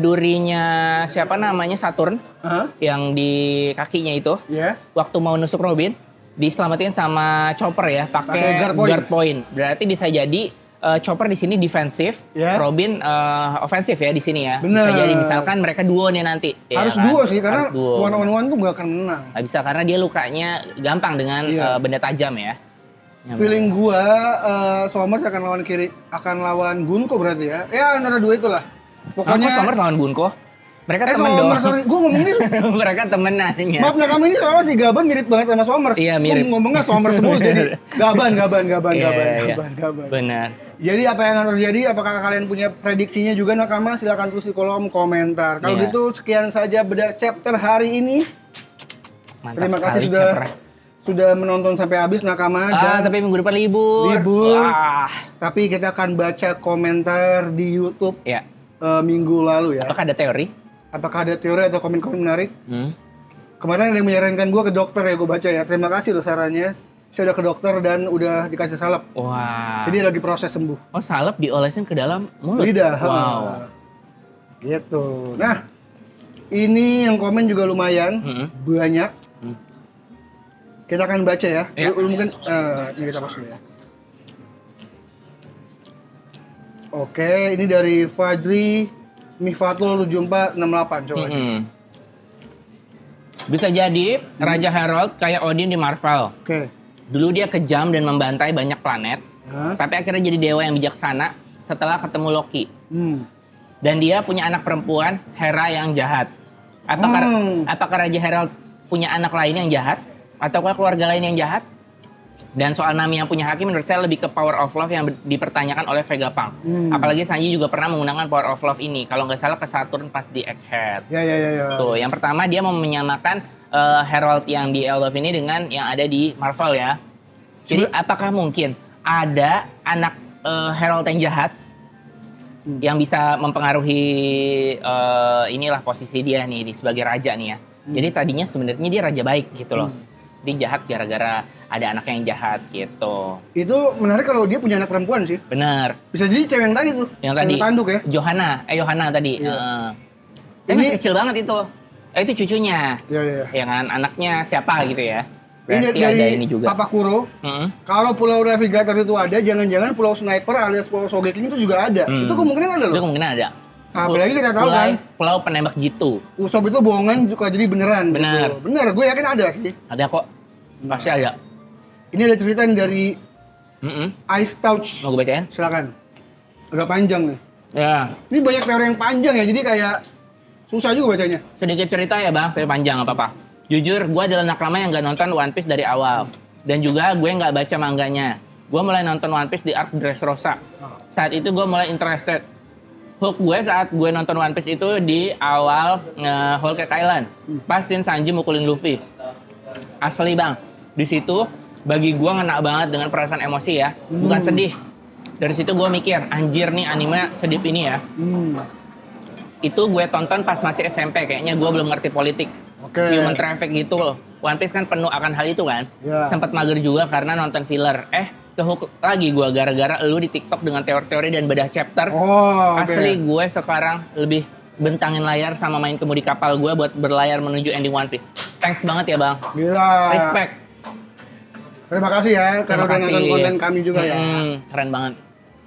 durinya siapa namanya Saturn yang di kakinya itu waktu mau nusuk Robin diselamatin sama Chopper ya pakai guard point. Berarti bisa jadi Chopper di sini defensif, Robin ofensif ya di sini ya. Bener. Bisa jadi misalkan mereka duo nih nanti. Harus duo sih karena one on one tuh gak akan menang. Gak bisa karena dia lukanya gampang dengan benda tajam ya. Feeling gua Somers akan lawan Gunko berarti ya. Ya antara dua itulah. Pokoknya Somers lawan Bunko. Mereka temen dong. Gue ngomong ini. Mereka temenannya. Maaf Nakama ini soalnya si Gaban mirip banget sama Somers. Iya mirip. Gue ngomongnya Somers semua jadi Gaban. Benar. Jadi apa yang akan terjadi? Apakah kalian punya prediksinya juga Nakama? Silakan tulis di kolom komentar. Kalau gitu sekian saja bedah chapter hari ini. Mantap. Terima kasih sudah menonton sampai habis Nakama. Tapi minggu depan libur. Tapi kita akan baca komentar di YouTube. Iya. Minggu lalu ya. Apakah ada teori atau komen-komen menarik? Kemarin ada yang menyarankan gue ke dokter ya, gue baca ya. Terima kasih loh sarannya. Saya udah ke dokter dan udah dikasih salep. Wah. Jadi lagi proses sembuh. Oh, salep diolesin ke dalam mulut? Lidah. Wow. Gitu. Nah, ini yang komen juga lumayan. Banyak. Kita akan baca ya. Mungkin ini kita pause dulu ya. Oke, ini dari Fajri Mifatul 7468 coba. Bisa jadi Raja Harold kayak Odin di Marvel. Dulu dia kejam dan membantai banyak planet, tapi akhirnya jadi dewa yang bijaksana setelah ketemu Loki. Dan dia punya anak perempuan, Hera yang jahat. Apakah Raja Herald punya anak lain yang jahat? Ataukah keluarga lain yang jahat? Dan soal Nami yang punya haki menurut saya lebih ke power of love yang dipertanyakan oleh Vegapunk. Apalagi Sanji juga pernah menggunakan power of love ini. Kalau nggak salah ke Saturn pas di Egghead. Ya. Tuh, yang pertama dia mau menyamakan Herald yang di Elbaf ini dengan yang ada di Marvel ya. Jadi apakah mungkin ada anak Herald yang jahat yang bisa mempengaruhi inilah posisi dia nih sebagai raja nih ya. Jadi tadinya sebenarnya dia raja baik gitu loh. Dia jahat gara-gara ada anaknya yang jahat gitu. Itu menarik kalau dia punya anak perempuan sih. Bener. Bisa jadi cewek yang tadi tuh. Yang tadi. Tanduk ya. Yohana tadi. Iya. Tapi masih kecil banget itu. Itu cucunya. Iya. Ya kan, anaknya siapa gitu ya. Ini Berarti dari ada ini juga. Papa Kuro. Kalau Pulau Navigator itu ada, jangan-jangan Pulau Sniper alias Pulau Sogeking itu juga ada. Itu kemungkinan ada loh. Itu kemungkinan ada. Apalagi kita tahu kan. Pulau penembak jitu. Usop itu bohongan juga jadi beneran. Bener. Gitu. Bener, gue yakin ada sih. Ada kok. Pasti ada. Ini ada cerita nih dari Ice Touch. Mau gue bacain? Silakan. Agak panjang nih. Ya. Ini banyak teori yang panjang ya, jadi kayak susah juga bacanya. Sedikit cerita ya bang, tapi panjang apa-apa. Jujur, gue adalah anak lama yang gak nonton One Piece dari awal. Dan juga gue gak baca mangganya. Gue mulai nonton One Piece di arc Dressrosa. Saat itu gue mulai interested. Hook gue saat gue nonton One Piece itu di awal Whole Cake Island. Pas scene Sanji mukulin Luffy. Asli bang, di situ bagi gue ngena banget dengan perasaan emosi ya. Bukan sedih. Dari situ gue mikir, anjir nih anime sedih ini ya. Itu gue tonton pas masih SMP, kayaknya gue belum ngerti politik. Human traffic gitu loh. One Piece kan penuh akan hal itu kan. Sempat mager juga karena nonton filler. Kehook lagi gue gara-gara lu di TikTok dengan teori-teori dan bedah chapter. Asli gue sekarang lebih bentangin layar sama main kemudi kapal gue buat berlayar menuju ending One Piece. Thanks banget ya bang. Gila. Respect. Terima kasih ya karena udah nonton konten kami juga ya. Keren banget.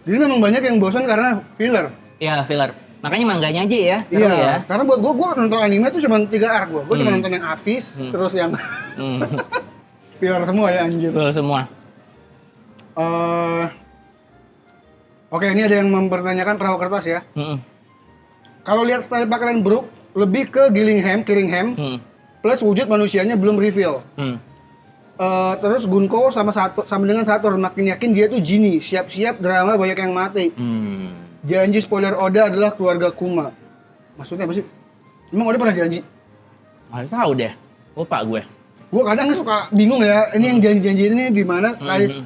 Jadi memang banyak yang bosan karena filler. Ya filler. Makanya mangganya aja ya, seru ya. Karena buat gue nonton anime tuh cuma 3 arc gue. Gue cuma nonton yang Apis, terus yang filler semua ya anjir. Filler semua. Oke, ini ada yang mempertanyakan perahu kertas ya. Kalau lihat style pakaian Brook, lebih ke Gillingham, plus wujud manusianya belum reveal. Terus Gunko sama dengan Saturn, makin yakin dia tuh genie, siap-siap drama banyak yang mati. Janji spoiler Oda adalah keluarga Kuma. Maksudnya apa sih? Emang Oda pernah janji? Nggak tahu deh, lupa gue. Gue kadang suka bingung ya, ini yang janji-janji ini gimana,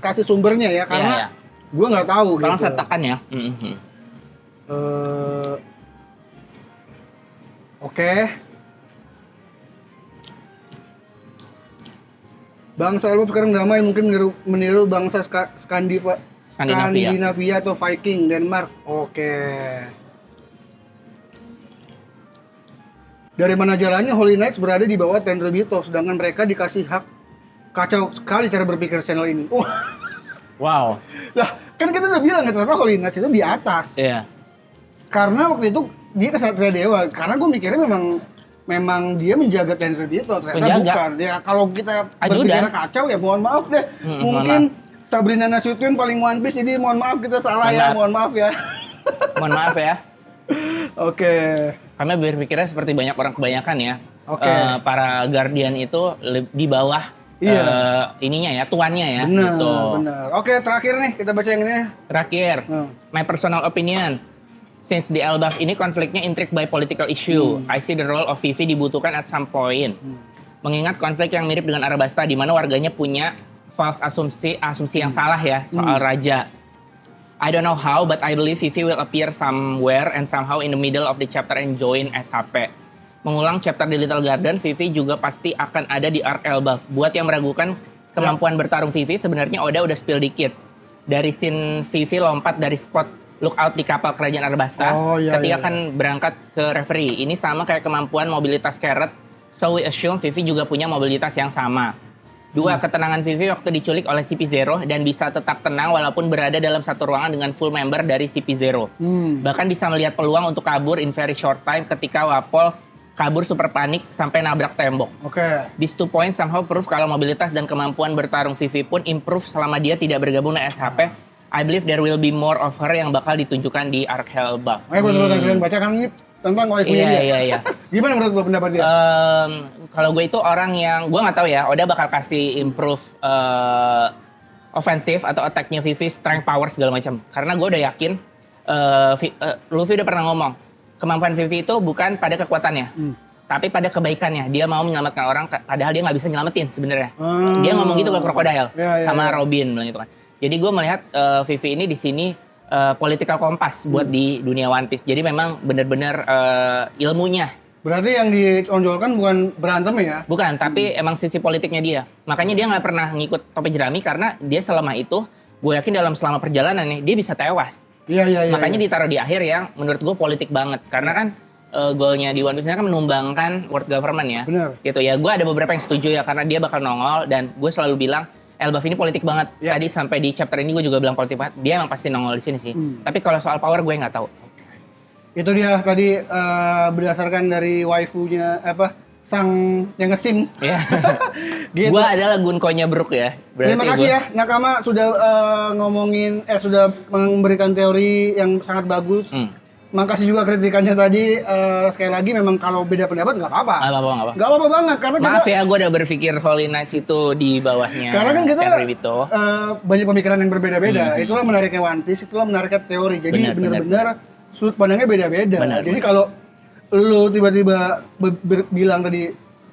kasih sumbernya ya, karena gue nggak tahu. Tolong gitu. sertakan ya. Oke. Bangsa Elbaf sekarang damai, mungkin meniru bangsa Skandinavia atau Viking, Denmark. Oke. Dari mana jalannya Holy Knights berada di bawah Tenryubito, sedangkan mereka dikasih hak. Kacau sekali cara berpikir channel ini. Wow. Lah, kan kita udah bilang ternyata Holy Knights itu di atas. Iya. Karena waktu itu dia kesatria dewa. Karena gue mikirnya memang dia menjaga Tenryubito, ternyata bukan. Ya kalau kita berpikir kacau ya mohon maaf deh. Mungkin Sabrina Nasution paling One Piece, ini mohon maaf kita salah ya, mohon maaf ya. Mohon maaf ya. Oke. Kami berpikirnya seperti banyak orang kebanyakan ya. Para Guardian itu di bawah ininya ya, tuannya ya. Benar, gitu. benar. Oke, terakhir nih kita baca yang ini. Terakhir, my personal opinion. Since the Elbaf ini konfliknya intrigued by political issue, I see the role of Vivi dibutuhkan at some point. Mengingat konflik yang mirip dengan Arabasta, di mana warganya punya false asumsi yang salah ya soal raja. I don't know how, but I believe Vivi will appear somewhere and somehow in the middle of the chapter and join SHP. Mengulang chapter di Little Garden, Vivi juga pasti akan ada di Arc Elbaf. Buat yang meragukan kemampuan bertarung Vivi, sebenarnya Oda udah spill dikit. Dari scene Vivi lompat dari spot lookout di kapal kerajaan Arabasta, ketika kan berangkat ke referee. Ini sama kayak kemampuan mobilitas Carrot, so we assume Vivi juga punya mobilitas yang sama. 2, ketenangan Vivi waktu diculik oleh CP0 dan bisa tetap tenang walaupun berada dalam satu ruangan dengan full member dari CP0. Bahkan bisa melihat peluang untuk kabur in very short time ketika Wapol kabur super panik sampai nabrak tembok. These 2 points somehow proof kalau mobilitas dan kemampuan bertarung Vivi pun improve selama dia tidak bergabung dengan SHP. I believe there will be more of her yang bakal ditunjukkan di arc Hellbuff. Ayo gue selalu baca kan ini tentang waifunya dia. Iya. Gimana menurut lo pendapat dia? Kalau gue itu orang yang, gue nggak tahu ya, Oda bakal kasih improve offensive atau attack-nya Vivi, strength, power segala macam. Karena gue udah yakin, Luffy udah pernah ngomong, kemampuan Vivi itu bukan pada kekuatannya, tapi pada kebaikannya. Dia mau menyelamatkan orang, padahal dia nggak bisa nyelamatin sebenarnya. Dia ngomong gitu ke Crocodile sama Robin bilang gitu kan. Jadi gue melihat Vivi ini di sini political kompas buat di dunia One Piece. Jadi memang benar-benar ilmunya. Berarti yang ditonjolkan bukan berantem ya? Bukan, tapi emang sisi politiknya dia. Makanya dia nggak pernah ngikut topi jerami karena dia selama itu, gue yakin selama perjalanan nih, dia bisa tewas. Iya. Makanya ditaruh di akhir yang menurut gue politik banget. Karena kan goalnya di One Piece kan menumbangkan world government ya. Benar. Gitu ya, gue ada beberapa yang setuju ya karena dia bakal nongol dan gue selalu bilang Elbaf ini politik banget. Tadi sampai di chapter ini gue juga bilang politik banget. Dia emang pasti nongol di sini sih. Tapi kalau soal power gue nggak tahu. Itu dia tadi berdasarkan dari waifunya sang yang ngesim. Iya. Gitu. Gua adalah Gunko-nya Brook ya. Terima kasih ya Nakama sudah sudah memberikan teori yang sangat bagus. Makasih juga kritikannya tadi. Sekali lagi memang kalau beda pendapat nggak apa-apa. Nggak apa-apa banget karena maaf kita, ya, gue udah berpikir Holy Knights itu di bawahnya. Karena kan kita Itu. banyak pemikiran yang berbeda-beda. Itulah menariknya One Piece, itulah menariknya teori. Jadi benar-benar sudut pandangnya beda-beda. Jadi kalau lu tiba-tiba bilang tadi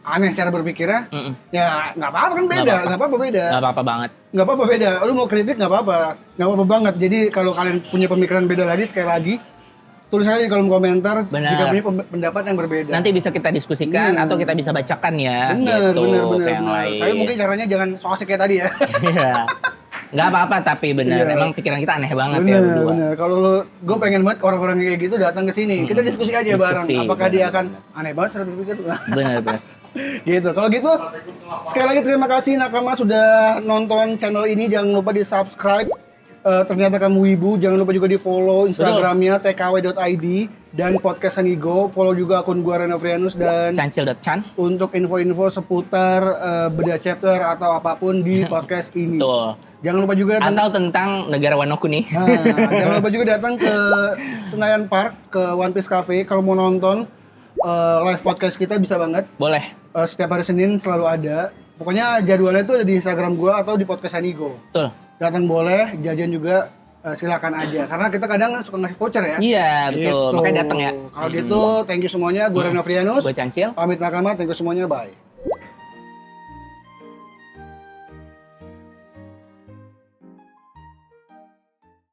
aneh cara berpikirnya, ya nggak apa-apa kan beda, nggak apa-apa beda. Nggak apa-apa banget. Nggak apa-apa beda. Lu mau kritik nggak apa-apa banget. Jadi kalau kalian punya pemikiran beda lagi, sekali lagi tulis aja di kolom komentar jika punya pendapat yang berbeda. Nanti bisa kita diskusikan atau kita bisa bacakan ya. Bener. Yang lain. Tapi mungkin caranya jangan so asik kayak tadi ya. Iya. Nggak apa-apa tapi benar. Emang pikiran kita aneh banget ya berdua. Bener. Kalau gue pengen banget orang-orang kayak gitu datang ke sini. Kita diskusi aja bareng. Apakah dia akan aneh banget cara berpikir? Bener. Gitu. Kalau gitu, sekali lagi terima kasih Nakama sudah nonton channel ini. Jangan lupa di subscribe. Ternyata kamu wibu, jangan lupa juga di follow Instagramnya tkw.id dan podcast Anigo. Follow juga akun gua Renofrianus dan Cancil.chan untuk info-info seputar beda chapter atau apapun di podcast ini. Betul. Jangan lupa juga atau tentang negara Wanoku nih. Jangan lupa juga datang ke Senayan Park ke One Piece Cafe kalau mau nonton live podcast kita bisa banget. Boleh. Setiap hari Senin selalu ada. Pokoknya jadwalnya itu ada di Instagram gua atau di podcast Anigo. Betul. Datang boleh, jajan juga silakan aja. Karena kita kadang suka ngasih voucher ya. Iya, betul. Gitu. Makanya datang ya. Kalau gitu, thank you semuanya. Gue Renofrianus. Gue Cancil. Pamit Nakama, thank you semuanya. Bye.